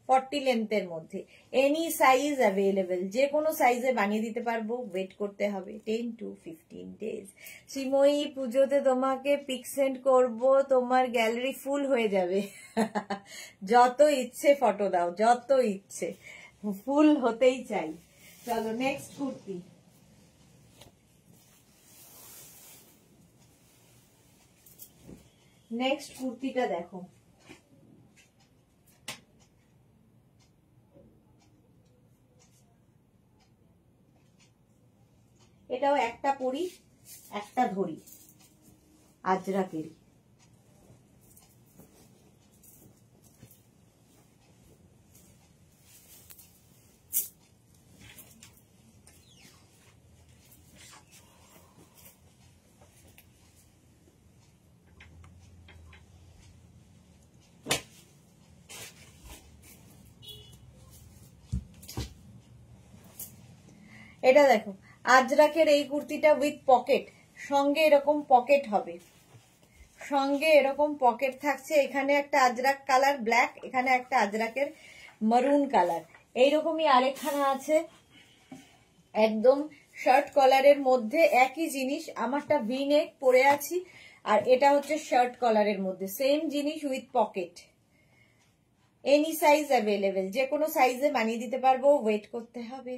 40 লেন্থের মধ্যে, এনি সাইজ অ্যাভেলেবেল, যে কোনো সাইজে বানিয়ে দিতে পারবো। ওয়েট করতে হবে 10 to 15 ডেজ। শ্রীময়ী, পুজোতে তোমাকে পিক সেন্ড করবো, তোমার গ্যালারি ফুল হয়ে যাবে। যত ইচ্ছে ফটো দাও, যত ইচ্ছে, ফুল হতেই চাই। চলো নেক্সট কুর্তি। নেক্সট কুর্তিটা দেখো, এটাও একটা পরি একটা ধরি, আজরাকেরই। এটা দেখো, আজরাকের এই কুর্তিটা উইথ পকেট, সঙ্গে এরকম পকেট হবে, সঙ্গে এরকম পকেট থাকছে। এখানে একটা আজরাক কালার ব্ল্যাক, এখানে একটা আজরাকের মারুন কালার, এইরকমই আরেকখানা আছে একদম শার্ট কলারের মধ্যে, একই জিনিস। আমারটা ভি নেক পরে আছি, আর এটা হচ্ছে শার্ট কলারের মধ্যে, সেম জিনিস with pocket. Any size available, যে কোনো সাইজে বানিয়ে দিতে পারবো। ওয়েট করতে হবে।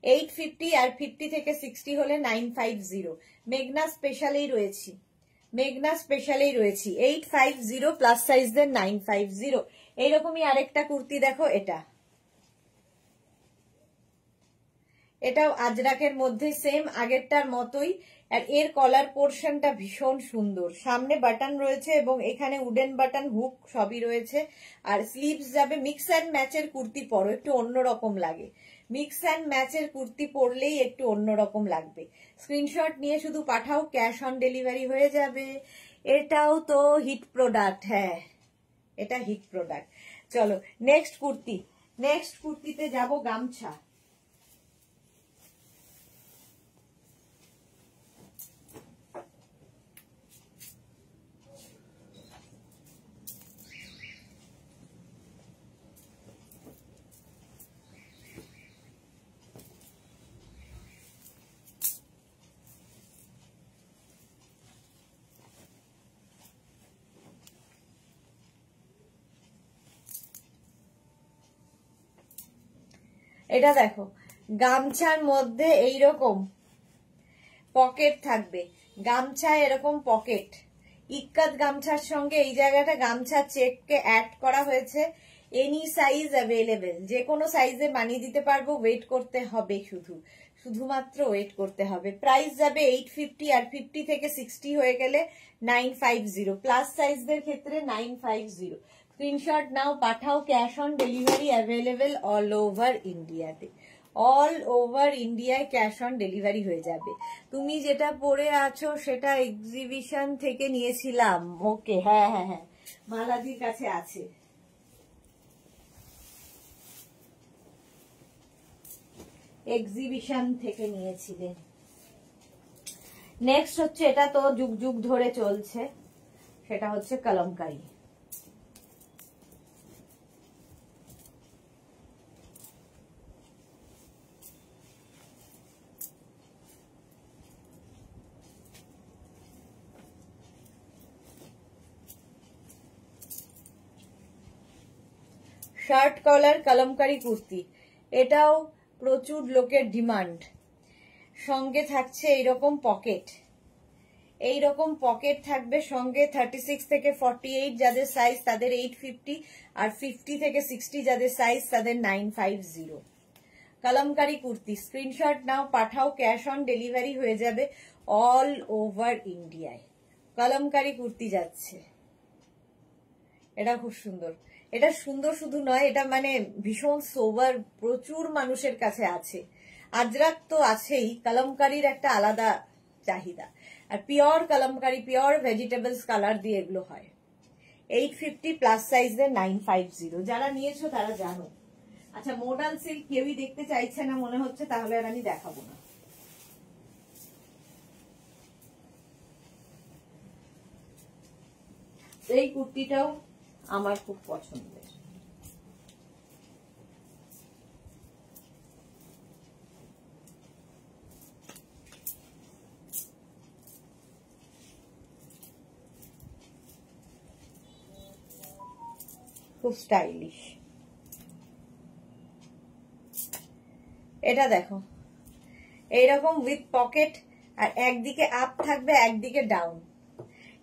850 আর 50 থেকে 60 হলে 950। মেঘনা স্পেশালেই রয়েছি, মেঘনা স্পেশালেই রয়েছি। 850 প্লাস সাইজদের 950। এইরকমই আরেকটা কুর্তি দেখো, এটাও আজরাকের মধ্যে, সেম আগেরটার মতোই। আর এর কলার পোর্শনটা ভীষণ সুন্দর, সামনে বাটন রয়েছে এবং এখানে উডেন বাটন, হুক সবই রয়েছে। আর স্লিভস যাবে। মিক্স অ্যান্ড ম্যাচের কুর্তি পরো, একটু অন্যরকম লাগে। মিক্স অ্যান্ড ম্যাচের কুর্তি পরলেই একটু অন্যরকম লাগবে। স্ক্রিনশট নিয়ে শুধু পাঠাও, ক্যাশ অন ডেলিভারি হয়ে যাবে। এটাও তো হিট প্রোডাক্ট, হ্যাঁ এটা হিট প্রোডাক্ট। চলো নেক্সট কুর্তি। নেক্সট কুর্তিতে যাব গামছা। এটা দেখো, গামছার মধ্যে এইরকম পকেট থাকবে, গামছায় এরকম পকেট। ইক্কাত গামছার সঙ্গে এই জায়গাটা গামছা চেককে অ্যাড করা হয়েছে। এনি সাইজ অ্যাভেলেবেল, যে কোনো সাইজে বানিয়ে দিতে পারবো। ওয়েট করতে হবে, শুধুমাত্র ওয়েট করতে হবে। প্রাইস যাবে 850, আর 50 থেকে 60 হয়ে গেলে 950। প্লাস সাইজদের ক্ষেত্রে 950। স্ক্রিনশট নাও, পাঠাও, cash on delivery available all over ইন্ডিয়াতে। অল ওভার ইন্ডিয়ায় ক্যাশ অন ডেলিভারি হয়ে যাবে। তুমি যেটা পরে আছো সেটা এক্সিবিশন থেকে নিয়েছিলাম। ওকে, হ্যাঁ হ্যাঁ হ্যাঁ, মালাদির কাছে আছে। এক্সিবিশন থেকে নিয়েছিলেন। নেক্সট হচ্ছে, এটা তো যুগ যুগ ধরে চলছে, সেটা হচ্ছে কলমকারী। শার্ট কলার কলমকারী কুর্তি, এটাও প্রচুর লোকের ডিমান্ড। সঙ্গে থাকছে এইরকম পকেট, এইরকম পকেট থাকবে সঙ্গে। 36 থেকে 48 যাদের সাইজ তাদের 850, আর 50 থেকে 60 যাদের সাইজ তাদের 950। কলমকারী কুর্তি স্ক্রিনশট নাও, পাঠাও, ক্যাশ অন ডেলিভারি হয়ে যাবে অল ওভার ইন্ডিয়ায়। কলমকারী কুর্তি যাচ্ছে, এটা খুব সুন্দর। এটা সুন্দর শুধু নয়, এটা মানে ভীষণ সোবার, প্রচুর মানুষের কাছে আছে। আজরাক তো আছেই, কলমকারীর একটা আলাদা চাহিদা। আর pure kalamkari, pure vegetables colour দিয়ে এগুলো হয়। 850 প্লাস সাইজের 950। যারা নিয়েছো তারা জানো। আচ্ছা, মডাল সিল্ক কেউই দেখতে চাইছে না মনে হচ্ছে, তাহলে আর আমি দেখাবো না। এই কুর্তিটাও আমার খুব পছন্দের। খুব স্টাইলিশ। এটা দেখো, এইরকম উইথ পকেট, আর একদিকে আপ থাকবে একদিকে ডাউন।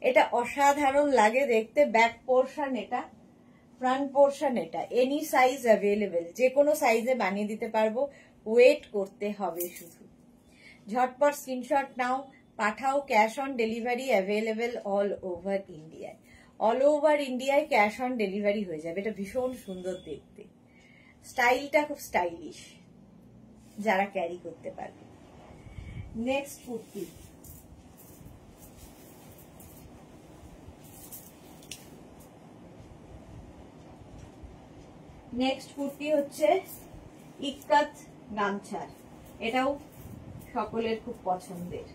এটা অসাধারণ লাগে দেখতে। ব্যাক পোর্শন এটা, ফ্রন্ট পোর্শন এটা। এনি সাইজ অ্যাভেলেবেল, যে কোনো সাইজে বানিয়ে দিতে পারবো। ওয়েট করতে হবে শুধু। ঝটপট স্ক্রিনশট নাও, পাঠাও, cash on delivery available all over ইন্ডিয়ায়। অল ওভার ইন্ডিয়ায় ক্যাশ অন ডেলিভারি হয়ে যাবে। এটা ভীষণ সুন্দর দেখতে, স্টাইলটা খুব স্টাইলিশ, যারা ক্যারি করতে পারবে। নেক্সট কুর্তি, নেক্সট কুর্তি হচ্ছে ইক্কাত গামছার। এটাও সকলের খুব পছন্দের।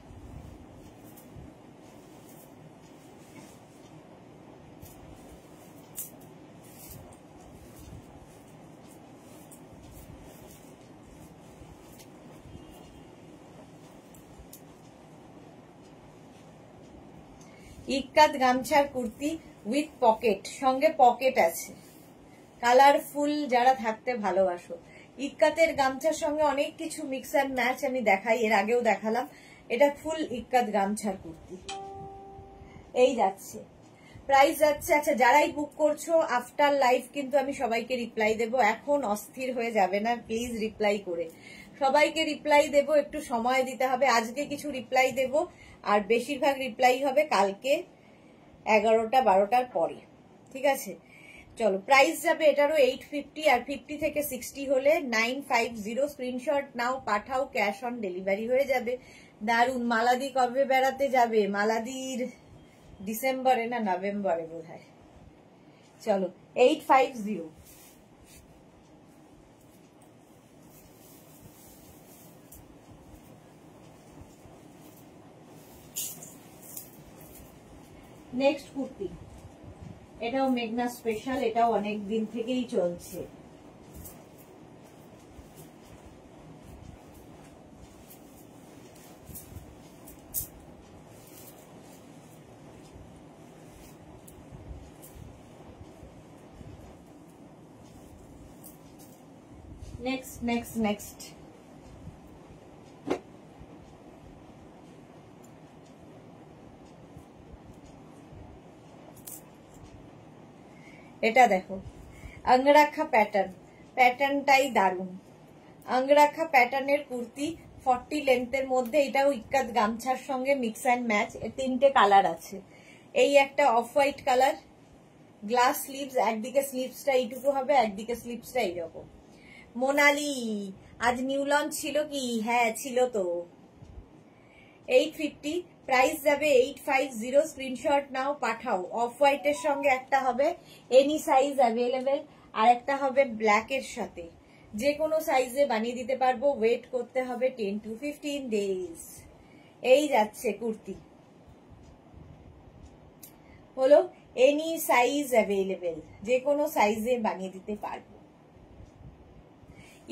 ইক্কাত গামছার কুর্তি উইথ পকেট, সঙ্গে পকেট আছে। কালারফুল যারা থাকতে ভালোবাসো, ইক্কাতের গামছার সঙ্গে অনেক কিছু মিক্স অ্যান্ড ম্যাচ আমি দেখাই, এর আগেও দেখালাম। এটা ফুল ইক্কাত গামছার কুর্তি, এই যাচ্ছে। প্রাইস যাচ্ছে, আচ্ছা যারাই বুক করছো আফটার লাইভ কিন্তু আমি সবাইকে রিপ্লাই দেব। এখন অস্থির হয়ে যাবে না প্লিজ, রিপ্লাই করে সবাইকে রিপ্লাই দেব। একটু সময় দিতে হবে। আজকে কিছু রিপ্লাই দেব, আর বেশিরভাগ রিপ্লাই হবে কালকে 11টা 12টার পরে, ঠিক আছে? চলো, প্রাইস যাবে এটারও 850, আর 50 থেকে 60 হলে 950। স্ক্রিনশট নাও, পাঠাও, ক্যাশ অন ডেলিভারি হয়ে যাবে। দারুন। মালাদি কবে বেড়াতে যাবে? মালাদির ডিসেম্বরে না নভেম্বরে বোধ হয়। চলো, 850। নেক্সট কুর্তি, এটাও মেঘনা স্পেশাল, এটাও অনেক দিন থেকেই চলছে। নেক্সট নেক্সট নেক্সট, এটা দেখো, অঙ্গরাখা প্যাটার্ন। প্যাটার্নটাই দারুন। অঙ্গরাখা প্যাটার্নের কুর্তি 40 লেন্থের মধ্যে। এটাও ইক্কাত গামছার সঙ্গে মিক্স অ্যান্ড ম্যাচ। এর 3টে কালার আছে। এই একটা off white colour, glass sleeves, একদিকে স্লিভসটা এইটুকু হবে, একদিকে স্লিভসটা এইরকম। মোনালি, আজ নিউ লঞ্চ ছিল কি? হ্যাঁ ছিল তো। 850, প্রাইস যাবে 850। স্ক্রিনশট নাও, পাঠাও। অফ হোয়াইট এর সঙ্গে একটা হবে এনি সাইজ অ্যাভেলেবেল, আর একটা হবে ব্ল্যাক এর সাথে। যে কোনো সাইজে বানিয়ে দিতে পারবো, ওয়েট করতে হবে 10 to 15 days। এই যাচ্ছে কুর্তি, হলো এনি সাইজ অ্যাভেলেবেল, যে কোনো সাইজে বানিয়ে দিতে পারবো।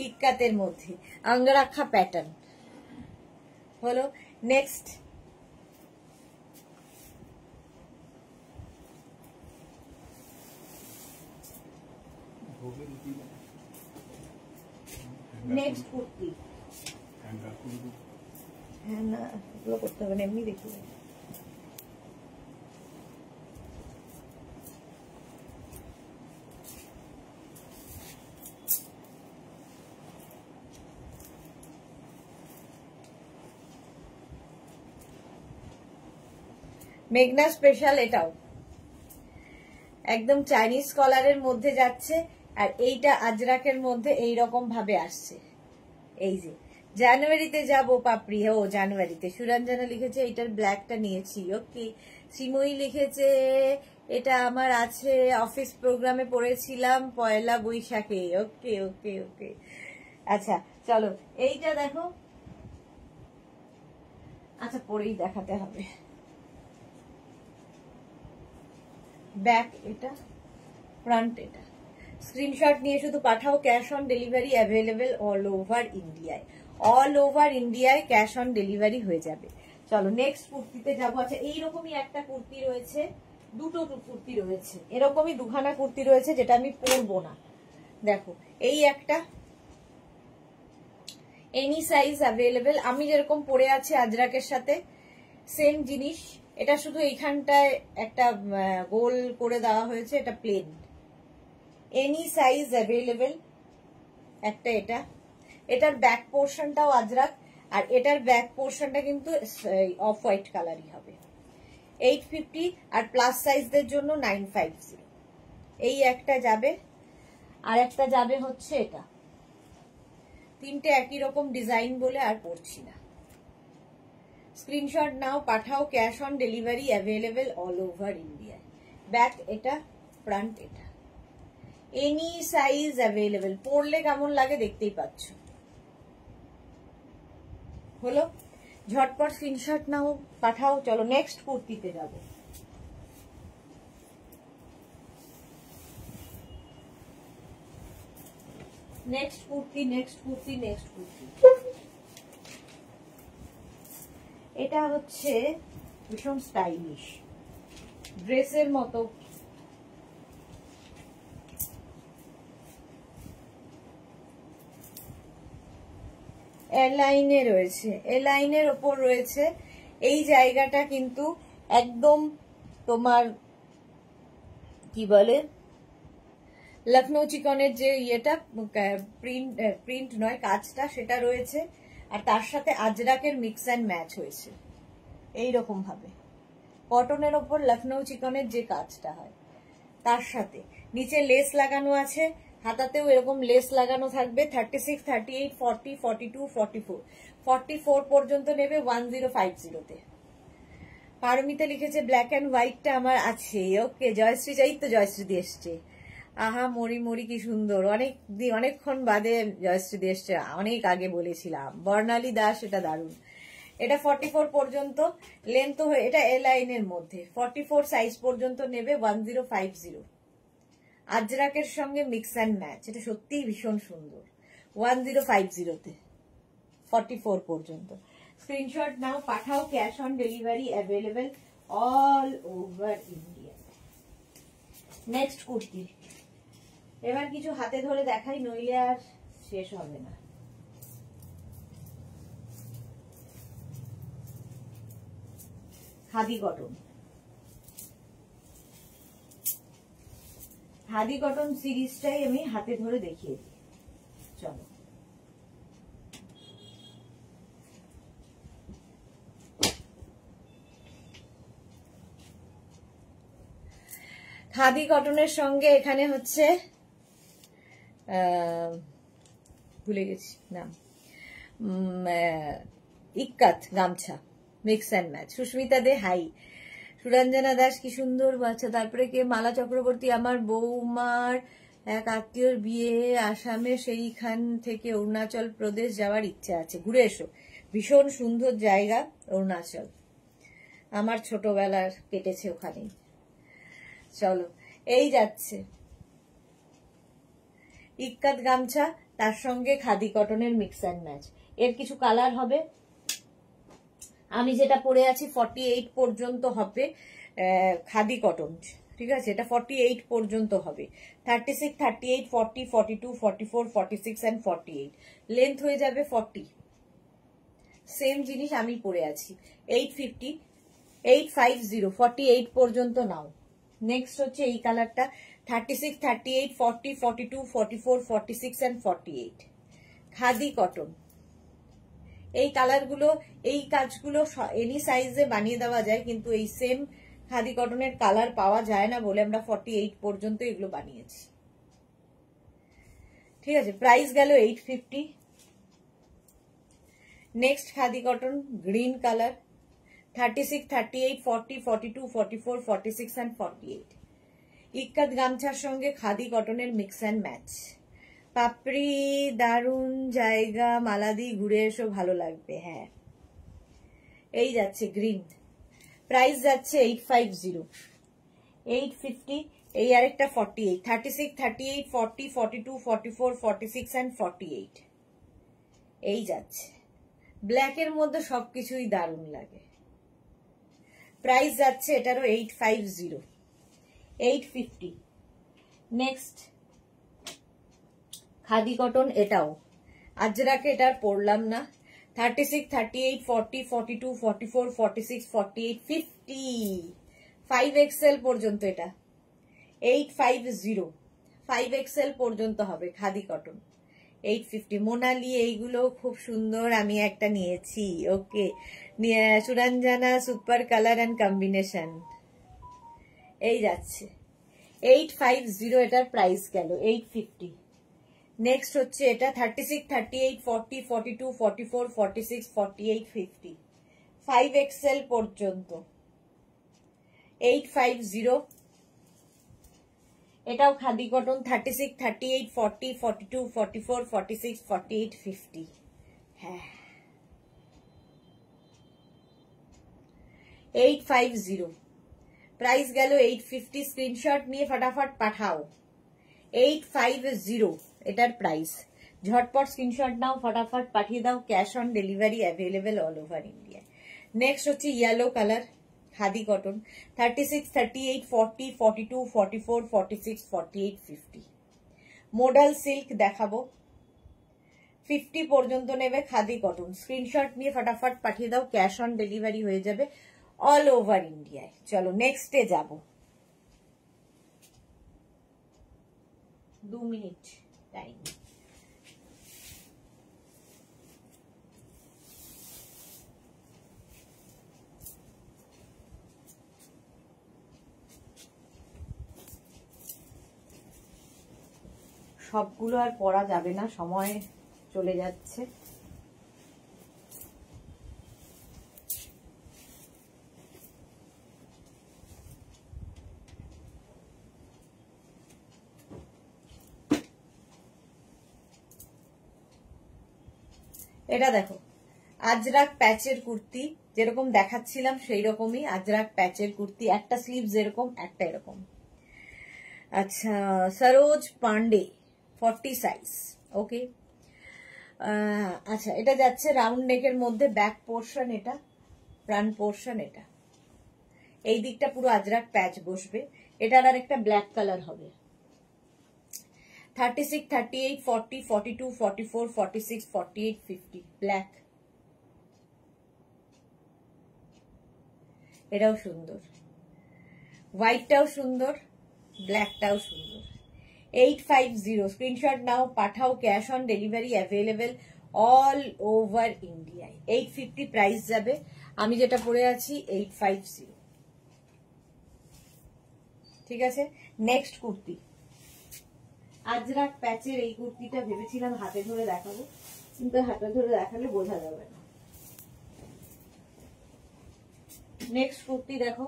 ইক্কাতের মধ্যে আঙ্গরাক্ষা প্যাটার্ন, হলো নেক্সট। নেক্সট কুর্তি, হ্যাঁ না এগুলো করতে হবে না, এমনি দেখি। মেঘনা স্পেশাল, এটাও একদম চাইনিজ কলারের মধ্যে যাচ্ছে, আর এইটা আজরাকের মধ্যে এইরকম ভাবে আসছে। এই যে জানুয়ারিতে যাবো পাপড়ি, ও জানুয়ারিতে। সুরঞ্জনা লিখেছে এইটার ব্ল্যাকটা নিয়েছি, ওকে। শ্রীময়ী লিখেছে এটা আমার আছে, অফিস প্রোগ্রামে পড়েছিলাম পয়লা বৈশাখে, ওকে ওকে ওকে। আচ্ছা চলো এইটা দেখো, আচ্ছা পরেই দেখাতে হবে। ব্যাক এটা, ফ্রন্ট এটা। স্ক্রিনশট নিয়ে শুধু পাঠাও, cash on delivery available all over ইন্ডিয়ায়। অল ওভার ইন্ডিয়ায় ক্যাশ অন ডেলিভারি হয়ে যাবে। চলো নেক্সট কুর্তিতে যাবো। আচ্ছা এইরকমই একটা কুর্তি রয়েছে, দুটো কুর্তি রয়েছে, এরকমই দুখানা কুর্তি রয়েছে যেটা আমি পরবো না। দেখো এই একটা, এনি সাইজ অ্যাভেলেবেল, আমি যেরকম পরে আছি আজরাকের সাথে সেম জিনিস। এটা শুধু এইখানটায় একটা গোল করে দেওয়া হয়েছে, এটা প্লেন। এনি সাইজ অ্যাভেলেবেল একটা এটা। এটার ব্যাক পোর্শনটাও আজরাক, আর এটার ব্যাক পোর্শনটা কিন্তু অফ হোয়াইট কালারই হবে। 850, আর প্লাস সাইজদের জন্য 950। এই একটা যাবে, আর একটা যাবে হচ্ছে এটা। তিনটে একই রকম ডিজাইন বলে আর পড়ছি না। স্ক্রিনশট নাও, পাঠাও, cash on delivery available all over India. Back এটা, ফ্রন্ট এটা, এনি সাইজ অ্যাভেলেবেল। পরলে কেমন লাগে দেখতেই পাচ্ছ, হলো। ঝটপট স্ক্রিনশট নাও, পাঠাও। চলো নেক্সট কুর্তিতে যাব। Next kurti, next kurti, next kurti. এটা হচ্ছে ভীষণ স্টাইলিশ, ড্রেসের মতো। এলাইনে রয়েছে, এলাইনের ওপর রয়েছে। এই জায়গাটা কিন্তু একদম তোমার কি বলে, লখনৌ চিকনের যে ইয়েটা, প্রিন্ট নয় কাজটা, সেটা রয়েছে। আর তার সাথে আজরাকের মিক্স অ্যান্ড ম্যাচ হয়েছে এইরকম ভাবে। কটনের ওপর লখনৌ চিকনের যে কাজটা হয় তার সাথে নিচে লেস লাগানো আছে, হাতাতেও এরকম লেস লাগানো থাকবে। 36, 38, 40, 42, 44, 44 পর্যন্ত নেবে 1050-তে। পারমিতা লিখেছে ব্ল্যাক অ্যান্ড হোয়াইটটা আমার আছে, ওকে। জয়শ্রী, চাই তো জয়শ্রী দিয়ে এসছে। আহা মরি মরি কি সুন্দর, অনেকক্ষণ বাদে জয়শ্রী দিয়ে এসছে, অনেক আগে বলেছিলাম। বর্ণালী দাস, এটা দারুণ। এটা 44 পর্যন্ত লেন্থ হয়ে, এটা এ লাইনের মধ্যে 44 সাইজ পর্যন্ত নেবে 1050। আজরাকের সঙ্গে মিক্স অ্যান্ড ম্যাচ, এটা সত্যিই ভীষণ সুন্দর। 1050-তে 44 পর্যন্ত। স্ক্রিনশট নাও, পাঠাও, cash on delivery available all over India. Next kurti. এবার কিছু হাতে ধরে দেখাই, নইলে আর শেষ হবে না। খাদি কটন, খাদি কটন সিরিজটাই আমি হাতে ধরে দেখিয়ে দিই। চলো খাদি কটনের সঙ্গে এখানে হচ্ছে ভুলে গেছি নাম, ইক্কাত গামছা, mix and match. Susmita De hi. Suranjana Das কি সুন্দর বাচ্চা। তারপরে কে, মালা চক্রবর্তী, আমার বৌমার এক আত্মীয়র বিয়ে আসামে, সেইখান থেকে অরুণাচল প্রদেশ যাওয়ার ইচ্ছা আছে, ঘুরে এসো। ভীষণ সুন্দর জায়গা অরুণাচল, আমার ছোটবেলার কেটেছে ওখানেই। চলো, এই যাচ্ছে ইক্কাত গামছা, তার সঙ্গে খাদি কটনের মিক্স অ্যান্ড ম্যাচ। এর কিছু কালার হবে, আমি যেটা পরে আছি 48 পর্যন্ত হবে খাদি কটন, ঠিক আছে? এটা 48 পর্যন্ত হবে। 36, 38, 40, 42, 44, 46 অ্যান্ড 48, লেন্থ হয়ে যাবে 40। সেম জিনিস আমি পরে আছি 850, 850, 48 পর্যন্ত নাও। নেক্সট হচ্ছে এই কালারটা 36, 38, 40, 42, 44, 46 অ্যান্ড 48, খাদি কটন। এই কালারগুলো, এই কাজগুলো এনি সাইজে বানিয়ে দেওয়া যায়, কিন্তু এই সেম খাদি কটনের কালার পাওয়া যায় না বলে আমরা 48 পর্যন্ত এগুলো বানিয়েছি, ঠিক আছে? প্রাইস গেল 850। Next khadi cotton green colour 36, 38, 40, 42, 44, 46 and 48, ikat গামছার সঙ্গে খাদি কটনের মিক্স অ্যান্ড ম্যাচ। পাপড়ি, দারুণ জায়গা, মালাদি, ঘুরে এসো, ভালো লাগবে। হ্যাঁ, এই যাচ্ছে গ্রিন, প্রাইস যাচ্ছে 850, 850। এই আরেকটা 48, 36, 38, 40, 42, 44, 46 অ্যান্ড 48, এই যাচ্ছে। ব্ল্যাকের মধ্যে সবকিছুই দারুণ লাগে। প্রাইস যাচ্ছে এটারও 850, 850। নেক্সট খাদি কটন, এটাও আজরাকে, এটার পরলাম না। 36, 38, 40, 42, 44, 46, 48, 50, 5XL পর্যন্ত, এটা 850, 5XL পর্যন্ত হবে খাদি কটন, 850। মোনালি, এইগুলো খুব সুন্দর, আমি একটা নিয়েছি। Okay, Suranjana, super colour and combination, এই যাচ্ছে 850, এটার প্রাইস গেল 850। নেক্সট হচ্ছে এটা 36, 38, 40, 42, 44, 46, 48, 50, 5XL পর্যন্ত, 850। এটাও খাদি কটন 36, 38, 40, 42, 44, 46, 48, 50। হ্যাঁ, 850, প্রাইস গেল 850। স্ক্রিনশট নিয়ে ফটাফট পাঠাও। 850 এটার প্রাইস, ঝটপট স্ক্রিনশট নাও, ফটাফট পাঠিয়ে দাও। Cash on delivery available all over India. Next হচ্ছে yellow colour khadi cotton 36, 38, 40, 42, 44, 46, 48, 50, modal silk দেখাবো, 50 পর্যন্ত নেবে খাদি কটন। স্ক্রিনশট নিয়ে ফটাফট পাঠিয়ে দাও, ক্যাশ অন ডেলিভারি হয়ে যাবে অল ওভার ইন্ডিয়ায়। চলো নেক্সটে যাব, 2 মিনিট টাইম। সবগুলো আর পড়া যাবে না, সময় চলে যাচ্ছে। এটা দেখো আজরাক প্যাচের কুর্তি, যেরকম দেখাচ্ছিলাম সেই রকমই আজরাক প্যাচের কুর্তি, একটা স্লিভ যেরকম, একটা এরকম। আচ্ছা, সরোজ পান্ডে 40 সাইজ, ওকে। আচ্ছা, এটা যাচ্ছে রাউন্ড নেকের মধ্যে, ব্যাক পোর্শন এটা, ফ্রন্ট পোর্শন এটা, এই দিকটা পুরো আজরাক প্যাচ বসবে। এটার আর একটা ব্ল্যাক কালার হবে। 36, 38, 40, 42, 44, 46, 48, 50, ব্ল্যাক। এটাও সুন্দর, হোয়াইটটাও সুন্দর, ব্ল্যাকটাও সুন্দর। 850, স্ক্রিনশট নাও, পাঠাও। Cash on delivery available all over ইন্ডিয়ায়। 850 প্রাইস যাবে। আমি যেটা পরে আছি 850, ঠিক আছে। নেক্সট কুর্তি, আজরাক প্যাচের এই কুর্তিটা ভেবেছিলাম হাতে ধরে দেখাবো, কিন্তু হাতে ধরে দেখালে বোঝা যাবে না। নেক্সট কুর্তি দেখো,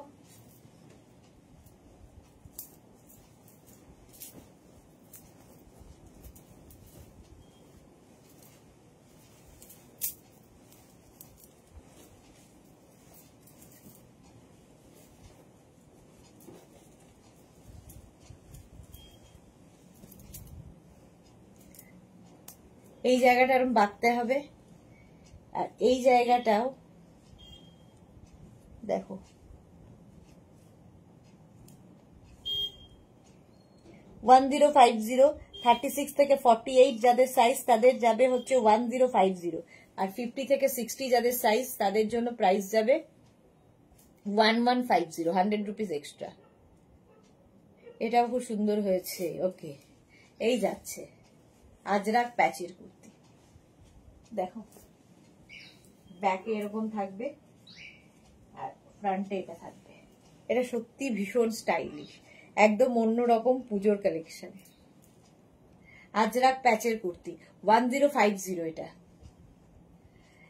এই জায়গাটা এরকম বাঁধতে হবে, আর এই জায়গাটাও দেখো 1050, 36 থেকে 48 যাদের সাইজ তাদের যাবে হচ্ছে 1050, আর 50 থেকে 60 যাদের সাইজ তাদের জন্য প্রাইস যাবে 1150, 100 রুপিস এক্সট্রা। এটাও খুব সুন্দর হয়েছে। ওকে, এই যাচ্ছে আজরাক প্যাচের কুর্তি, দেখো ব্যাকে এরকম থাকবে আর ফ্রন্টে এটা থাকবে। এটা সত্যি ভীষণ স্টাইলিশ, একদম অন্যরকম পুজোর কালেকশন। আজরাক প্যাচের কুর্তি 1050, এটা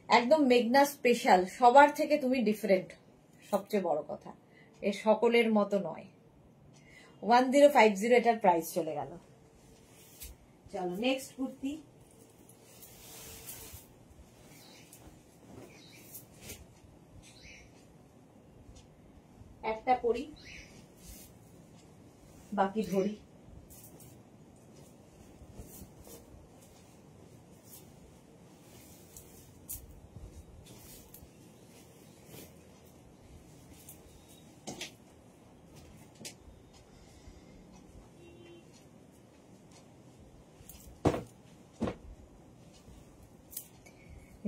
একদম মেঘনা স্পেশাল, সবার থেকে তুমি ডিফারেন্ট, সবচেয়ে বড় কথা এর সকলের মতো নয়। 1050 এটার প্রাইস চলে গেল। চলো নেক্সট কুর্তি। একটা পরি বাকি ধরি।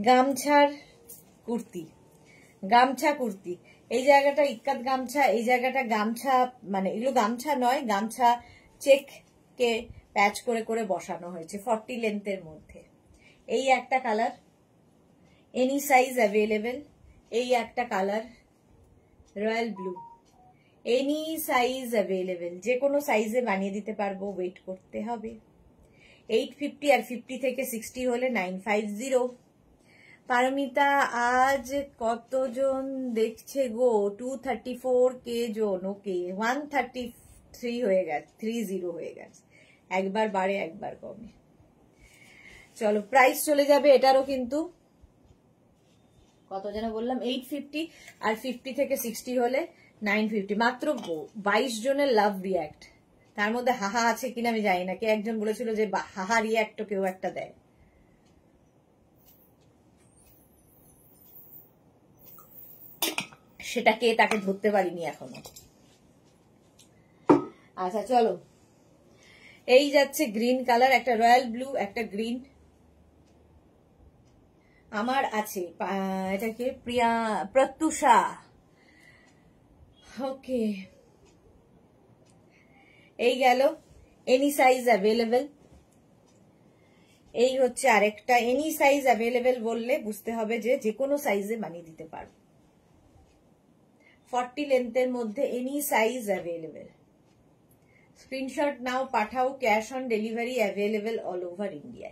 গামছার কুর্তি, গামছা কুর্তি, এই জায়গাটা ইক্কাত গামছা, এই জায়গাটা গামছা, মানে এগুলো গামছা নয়, গামছা চেক কে প্যাচ করে করে বসানো হয়েছে 40 লেন্থের মধ্যে। এই একটা কালার, এনি সাইজ অ্যাভেলেবেল। এই একটা colour royal blue, any size available, যে কোনো সাইজে বানিয়ে দিতে পারবো, ওয়েট করতে হবে। 850 আর 50 থেকে 60 হলে 950। পারমিতা আজ কতজন দেখছে গো? 234 কে জন। ওকে, 133 হয়ে গেছে, 30 হয়ে গেছে, একবার বাড়ে একবার কমে। চলো প্রাইস চলে যাবে এটারও, কিন্তু কত যেন বললাম, 850 আর 50 থেকে 60 হলে 950। মাত্র 22 জনের লাভ রিয়াক্ট, তার মধ্যে হাহা আছে কিনা আমি জানি না। কে একজন বলেছিল যে হাহা রিয়াক্ট কেউ একটা দেয়। সেটা কে তাকে ধরতে পারিনি এখনো। আচ্ছা চলো, এই যাচ্ছে গ্রিন কালার, একটা রয়্যাল ব্লু, একটা গ্রিন। আমার আছে এটাকে প্রিয়া প্রত্যুষা। ওকে, এই গেল এনি সাইজ অ্যাভেলেবেল। এই হচ্ছে আরেকটা, এনি সাইজ অ্যাভেলেবেল বললে বুঝতে হবে যে যে কোনো সাইজে বানিয়ে দিতে পারবো। 40 লেন্থের মধ্যে এনি সাইজ অ্যাভেলেবেল। স্ক্রিনশট নাও, পাঠাও, cash on delivery available all over India.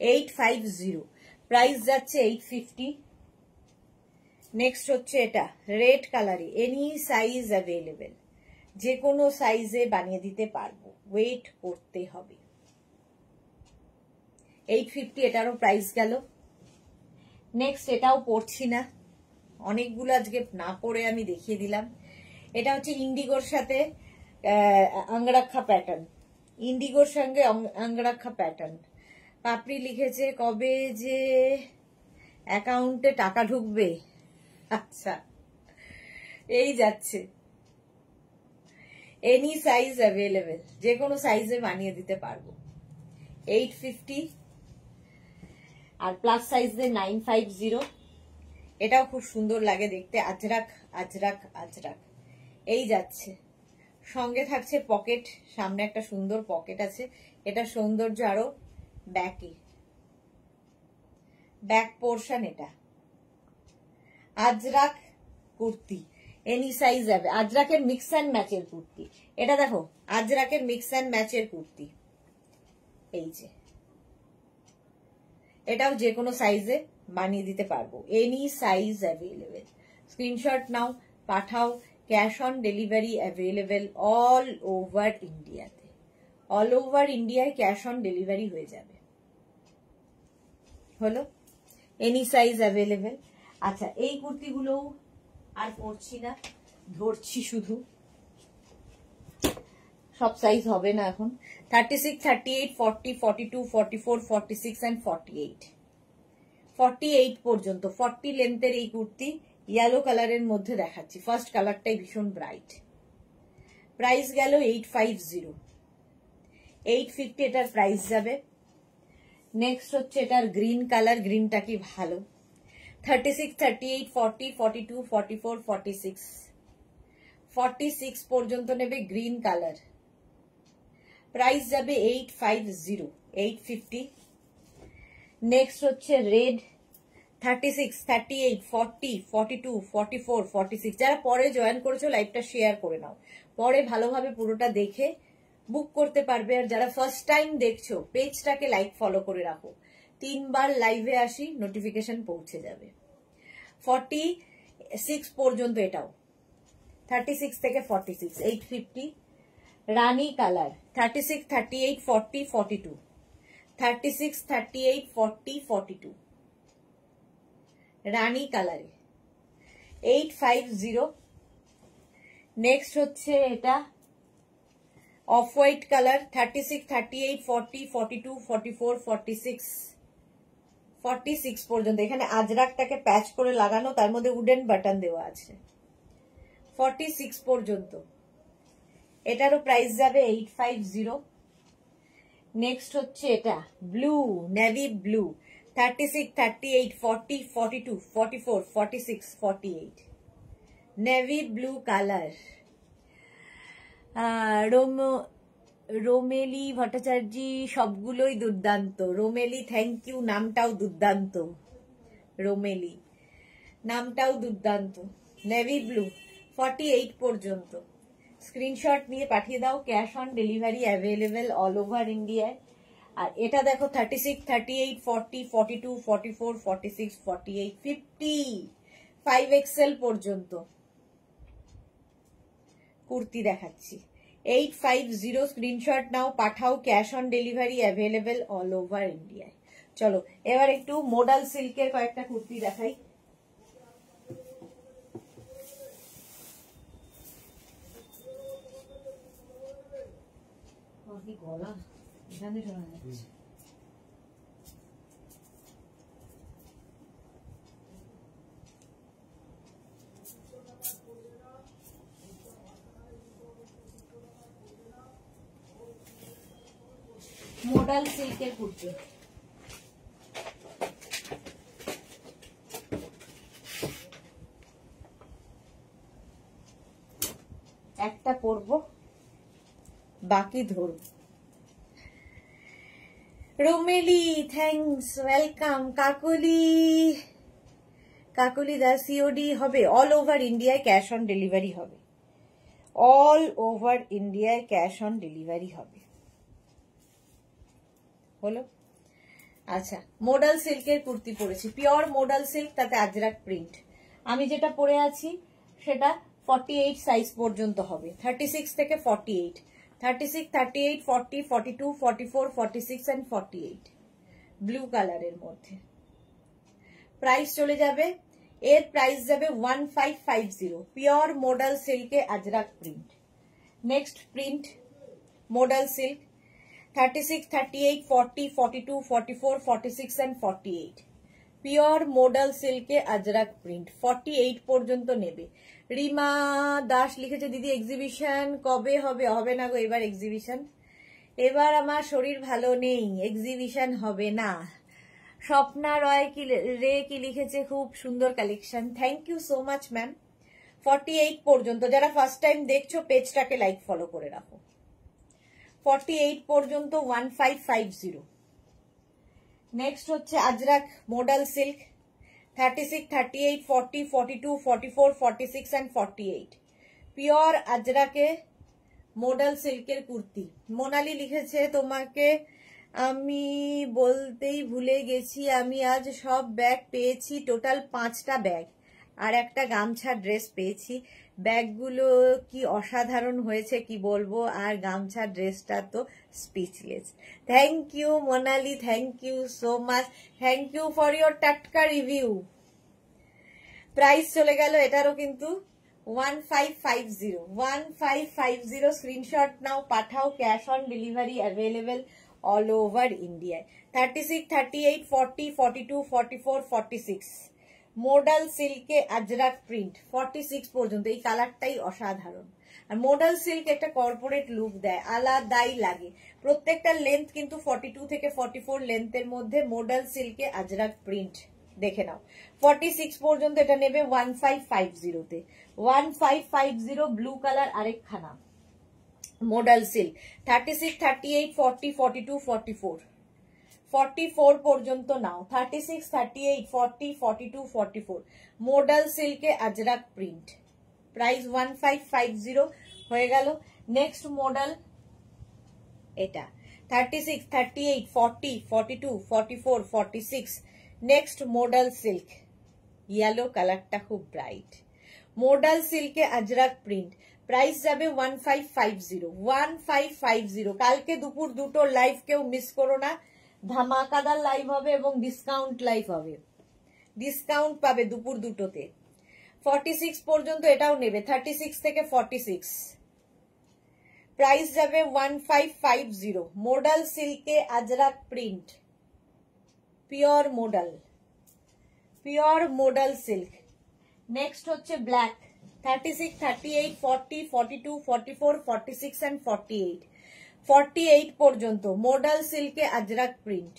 850, price যাচ্ছে 850। নেক্সট হচ্ছে এটা রেড কালারে, এনি সাইজ অ্যাভেলেবেল, যে কোনো সাইজে বানিয়ে দিতে পারবো, ওয়েট করতে হবে। 850, এটারও প্রাইস গেল। নেক্সট এটাও পরছি না, অনেকগুলো আজকে না পরে আমি দেখিয়ে দিলাম। এটা হচ্ছে ইন্ডিগোর সাথে আঙ্গরাক্ষা প্যাটার্ন, ইন্ডিগোর সঙ্গে আঙ্গরাক্ষা প্যাটার্ন। পাপড়ি লিখেছে কবে যে অ্যাকাউন্টে টাকা ঢুকবে। আচ্ছা, এই যাচ্ছে এনি সাইজ অ্যাভেলেবেল, যে কোনো সাইজে বানিয়ে দিতে পারবো। 850 আর প্লাস সাইজে 950। এটাও খুব সুন্দর লাগে দেখতে, আজরাক আজরাক আজরাক। এই যাচ্ছে, সঙ্গে থাকছে পকেট, সামনে একটা সুন্দর পকেট আছে। এটা সৌন্দর্য আরো ব্যাকে, ব্যাক পোর্শন। এটা আজরাক কুর্তি, এনি সাইজ যাবে। আজরাকের মিক্স অ্যান্ড ম্যাচের কুর্তি, এটা দেখো আজরাকের মিক্স অ্যান্ড ম্যাচের কুর্তি। এই যে এটাও যে কোনো সাইজে বানিয়ে দিতে পারবো, এনি সাইজ অ্যাভেলেবেল। স্ক্রিনশট নাও, পাঠাও, cash on delivery available all over ইন্ডিয়াতে। অল ওভার ইন্ডিয়ায় ক্যাশ অন ডেলিভারি হয়ে যাবে। হলো, এনি সাইজ অ্যাভেলেবেল। আচ্ছা, এই কুর্তিগুলো আর পরছি না, ধরছি শুধু। সব সাইজ হবে না এখন। 36, 38, 40, 42, 44, 46 and 48, 48 পর্যন্ত 40 লেন্থের এই কুর্তি ইয়েলো কালারের মধ্যে দেখাচ্ছি। ফার্স্ট কালারটাই ভীষণ ব্রাইট। প্রাইস গেল 850, 850 এটার প্রাইস যাবে। নেক্সট হচ্ছে এটার গ্রিন কালার, গ্রিনটা কি ভালো। 36, 38, 40, 42, 44, 46, 46 পর্যন্ত নেবে গ্রিন কালার। প্রাইস যাবে 850, 850। নেক্সট হচ্ছে রেড, 36, 38, 40, 42, 44, 46। যারা পরে জয়েন করেছো লাইভটা শেয়ার করে নাও, পরে ভালোভাবে পুরোটা দেখে বুক করতে পারবে। আর যারা ফার্স্ট টাইম দেখছো পেজটাকে লাইক ফলো করে রাখো, 3 বার লাইভে আসি নোটিফিকেশন পৌঁছে যাবে। 46 পর্যন্ত এটাও, 36 থেকে 46, 850। রানী কালার, 36, 38, 40, 42, 36, 38, 40, 42 রানী কালারে 850। নেক্সট হচ্ছে এটা অফ হোয়াইট কালার, 36, 38, 40, 42, 44, 46, 46 পর্যন্ত। এখানে আজরাকটাকে প্যাচ করে লাগানো, তার মধ্যে উডেন বাটন দেওয়া আছে। 46 পর্যন্ত এটারও প্রাইস যাবে 850। নেক্সট হচ্ছে এটা blue, navy blue, 36, 38, 40, 42, 44, 46, 48 navy blue colour. Romeli Bhattacharya, সবগুলোই দুর্দান্ত। রোমেলি থ্যাংক ইউ, নামটাও দুর্দান্ত। রোমেলি নামটাও দুর্দান্ত। নেভি ব্লু 48 পর্যন্ত। স্ক্রিনশট নিয়ে পাঠিয়ে দাও। Cash on delivery available all over ইন্ডিয়ায়। আর এটা দেখো 36, 38, 40, 42, 44, 46, 48, 50, 5XL পর্যন্ত কুর্তি দেখাচ্ছি। 850 স্ক্রিনশট নাও, পাঠাও। Cash on delivery available all over ইন্ডিয়ায়। চলো এবার একটু মোডাল সিল্কের কয়েকটা কুর্তি দেখাই। গলা এখানে শোনা যাচ্ছে। মোডাল সিল্কের কুর্তি, একটা পরবো বাকি ধরব। রোমেলি থ্যাংকস, ওয়েলকাম। কাকুলি দা সিওডি হবে অল ওভার ইন্ডিয়ায়, ক্যাশ অন ডেলিভারি হবে। অল ওভার ইন্ডিয়ায় ক্যাশ অন ডেলিভারি হবে। হলো? আচ্ছা, মোডাল সিল্কের কুর্তি পরেছি, পিওর মোডাল সিল্ক, তাতে আজরাক প্রিন্ট। আমি যেটা পরে আছি সেটা 48 সাইজ পর্যন্ত হবে, 36 থেকে 48, 36, 38, 40, 42, 44, 46 and 48 ব্লু কালারের মধ্যে। প্রাইস চলে যাবে, এর প্রাইস যাবে 1550, পিওর মোডাল সিল্কে Ajrak print. Next print modal silk, 36, 38, 40, 42, 44, 46 and 48 pure modal সিল্কে আজরাক প্রিন্ট। 48 পর্যন্ত নেবে। রিমা দাস লিখেছে দিদি এক্সিবিশন কবে হবে? হবে না গো এবার এক্সিবিশন, এবার আমার শরীর ভালো নেই, এক্সিবিশন হবে না। স্বপ্না রয় কি লিখেছে, খুব সুন্দর collection, thank you so much ma'am. 48 পর্যন্ত, যারা ফার্স্ট টাইম দেখছো পেজটাকে লাইক ফলো করে রাখো। 48 পর্যন্ত 1550। নেক্সট হচ্ছে আজরাক মোডাল সিল্ক, 36, 38, 40, 42, 44, 46 and 48 পিওর আজরাকে মোডাল সিল্কের কুর্তি। মোনালি লিখেছে তোমাকে আমি বলতেই ভুলে গেছি, আমি আজ সব ব্যাগ পেয়েছি, টোটাল 5টা ব্যাগ আর একটা গামছা ড্রেস পেয়েছি। ব্যাগগুলো কি অসাধারণ হয়েছে কি বলবো, আর গামছা ড্রেসটা তো speechless. Thank you Monali, thank you so much, thank you for your টাটকা রিভিউ। প্রাইস চলে গেল এটারও কিন্তু 1550 স্ক্রিনশট নাও, পাঠাও, cash on delivery available all over ইন্ডিয়ায়। 36, 38, 40, 42, 44, 46 মোডাল সিল্কে আজরাক প্রিন্ট 46 পর্যন্ত। এই কালারটাই অসাধারণ। আর মোডাল সিল্ক একটা কর্পোরেট লুক দেয়, আলাদাই লাগে। প্রত্যেকটা লেন্থ কিন্তু 42 থেকে 44 লেন্থের মধ্যে মোডাল সিল্কে আজরাক প্রিন্ট। দেখে নাও 46 পর্যন্ত এটা নেবে 1550 তে। 1550 ব্লু কালার আরেকখানা মোডাল সিল্ক। 36, 38, 40, 42, 44 44 পর্যন্ত নাও। 36, 38, 40, 42, 44 মোডাল সিল্কে আজরাক প্রিন্ট। প্রাইস 1550 হয়ে গেল। নেক্সট মডেল এটা 36, 38, 40, 42, 44, 46 নেক্সট মোডাল সিল্ক। ইয়েলো কালারটা খুব ব্রাইট। মোডাল সিল্কে আজরাক প্রিন্ট। প্রাইস যাবে 1550। 1550। কালকে দুপুর দুটোর লাইভ কেউ মিস করো না, ধামাকাদার লাইভ হবে এবং ডিসকাউন্ট লাইভ হবে। ডিসকাউন্ট পাবে দুপুর দুটোতে। 46 পর্যন্ত এটাও নেবে, 36 থেকে 46 প্রাইস যাবে 1550। মোডাল সিল্কে Ajrak print, pure modal, pure modal silk. Next হচ্ছে ব্ল্যাক। 36, 38, 40, 42, 44, 46 and 48 48 পর্যন্ত মোডাল সিল্কে আজরাক প্রিন্ট।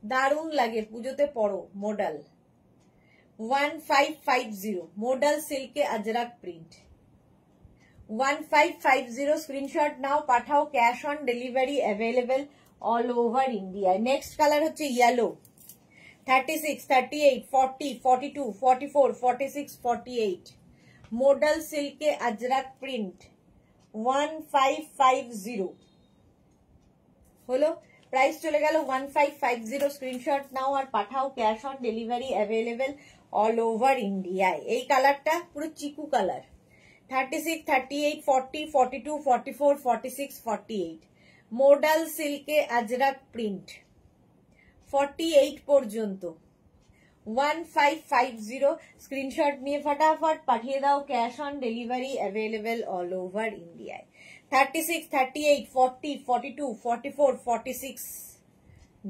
দারুণ লাগে, পুজোতে পরো মোডাল। 1550 মোডাল সিল্কে আজরাক প্রিন্ট। 1550 স্ক্রিনশট নাও, পাঠাও, cash on delivery available all over ইন্ডিয়ায়। নেক্সট কালার হচ্ছে ইয়েলো। 36, 38, 40, 42, 44, 46, 48 মোডাল সিল্কে আজরাক প্রিন্ট। 1550 হলো। প্রাইস চলে গেল 1550। স্ক্রিনশট নাও আর পাঠাও, cash on delivery available all over ইন্ডিয়ায়। এই কালারটা পুরো চিকু কালার। 36, 38, 40, 42, 44, 46, 48 মোডাল সিল্কে আজরাক প্রিন্ট। 48 পর্যন্ত 1550 স্ক্রিনশট নিয়ে ফটাফট পাঠিয়ে দাও, cash on delivery available all over ইন্ডিয়ায়। 36, 38, 40, 42, 44, 46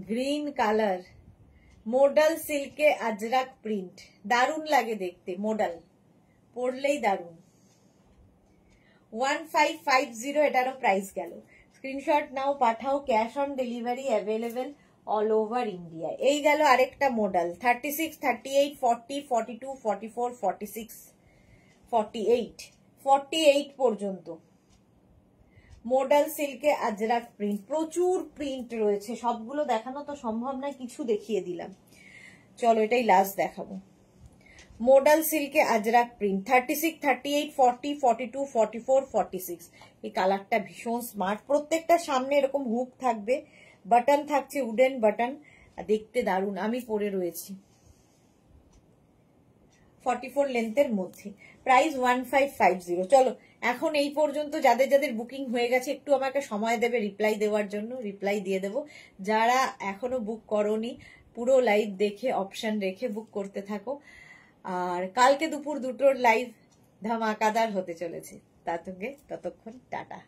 গ্রিন কালার মোডাল সিল্কে আজরাক প্রিন্ট। দারুণ লাগে দেখতে, মোডাল পরলেই দারুণ। 1550 এটারও প্রাইস গেল। স্ক্রিনশট নাও, পাঠাও, cash on delivery available all over India. এই গেল আরেকটা মডেল। 36, 38, 40, 42, 44, 46, 48 48 পর্যন্ত মোডাল সিল্কে আজরাক প্রিন্ট। প্রচুর প্রিন্ট রয়েছে, সবগুলো দেখানো তো সম্ভব নয়, কিছু দেখিয়ে দিলাম। চলো এটাই লাস্ট দেখাবো। মোডাল সিল্কে আজরাক প্রিন্ট। 36, 38, 40, 42, 44, 46 এই কালারটা ভীষণ স্মার্ট। প্রত্যেকটা সামনে এরকম হুক থাকবে, বাটন থাকছে, উডেন বাটন, দেখতে দারুণ। আমি পরে রয়েছি 44 লেন্থের মধ্যে। প্রাইস 1550। চলো এখন এই পর্যন্ত। যাদের যাদের বুকিং হয়ে গেছে একটু আমাকে সময় দেবে রিপ্লাই দেওয়ার জন্য, রিপ্লাই দিয়ে দেবো। যারা এখনো বুক করোনি পুরো লাইভ দেখে অপশন রেখে বুক করতে থাকো। আর কালকে দুপুর দুটোর লাইভ ধামাকাদার হতে চলেছে। ততক্ষণ টাটা।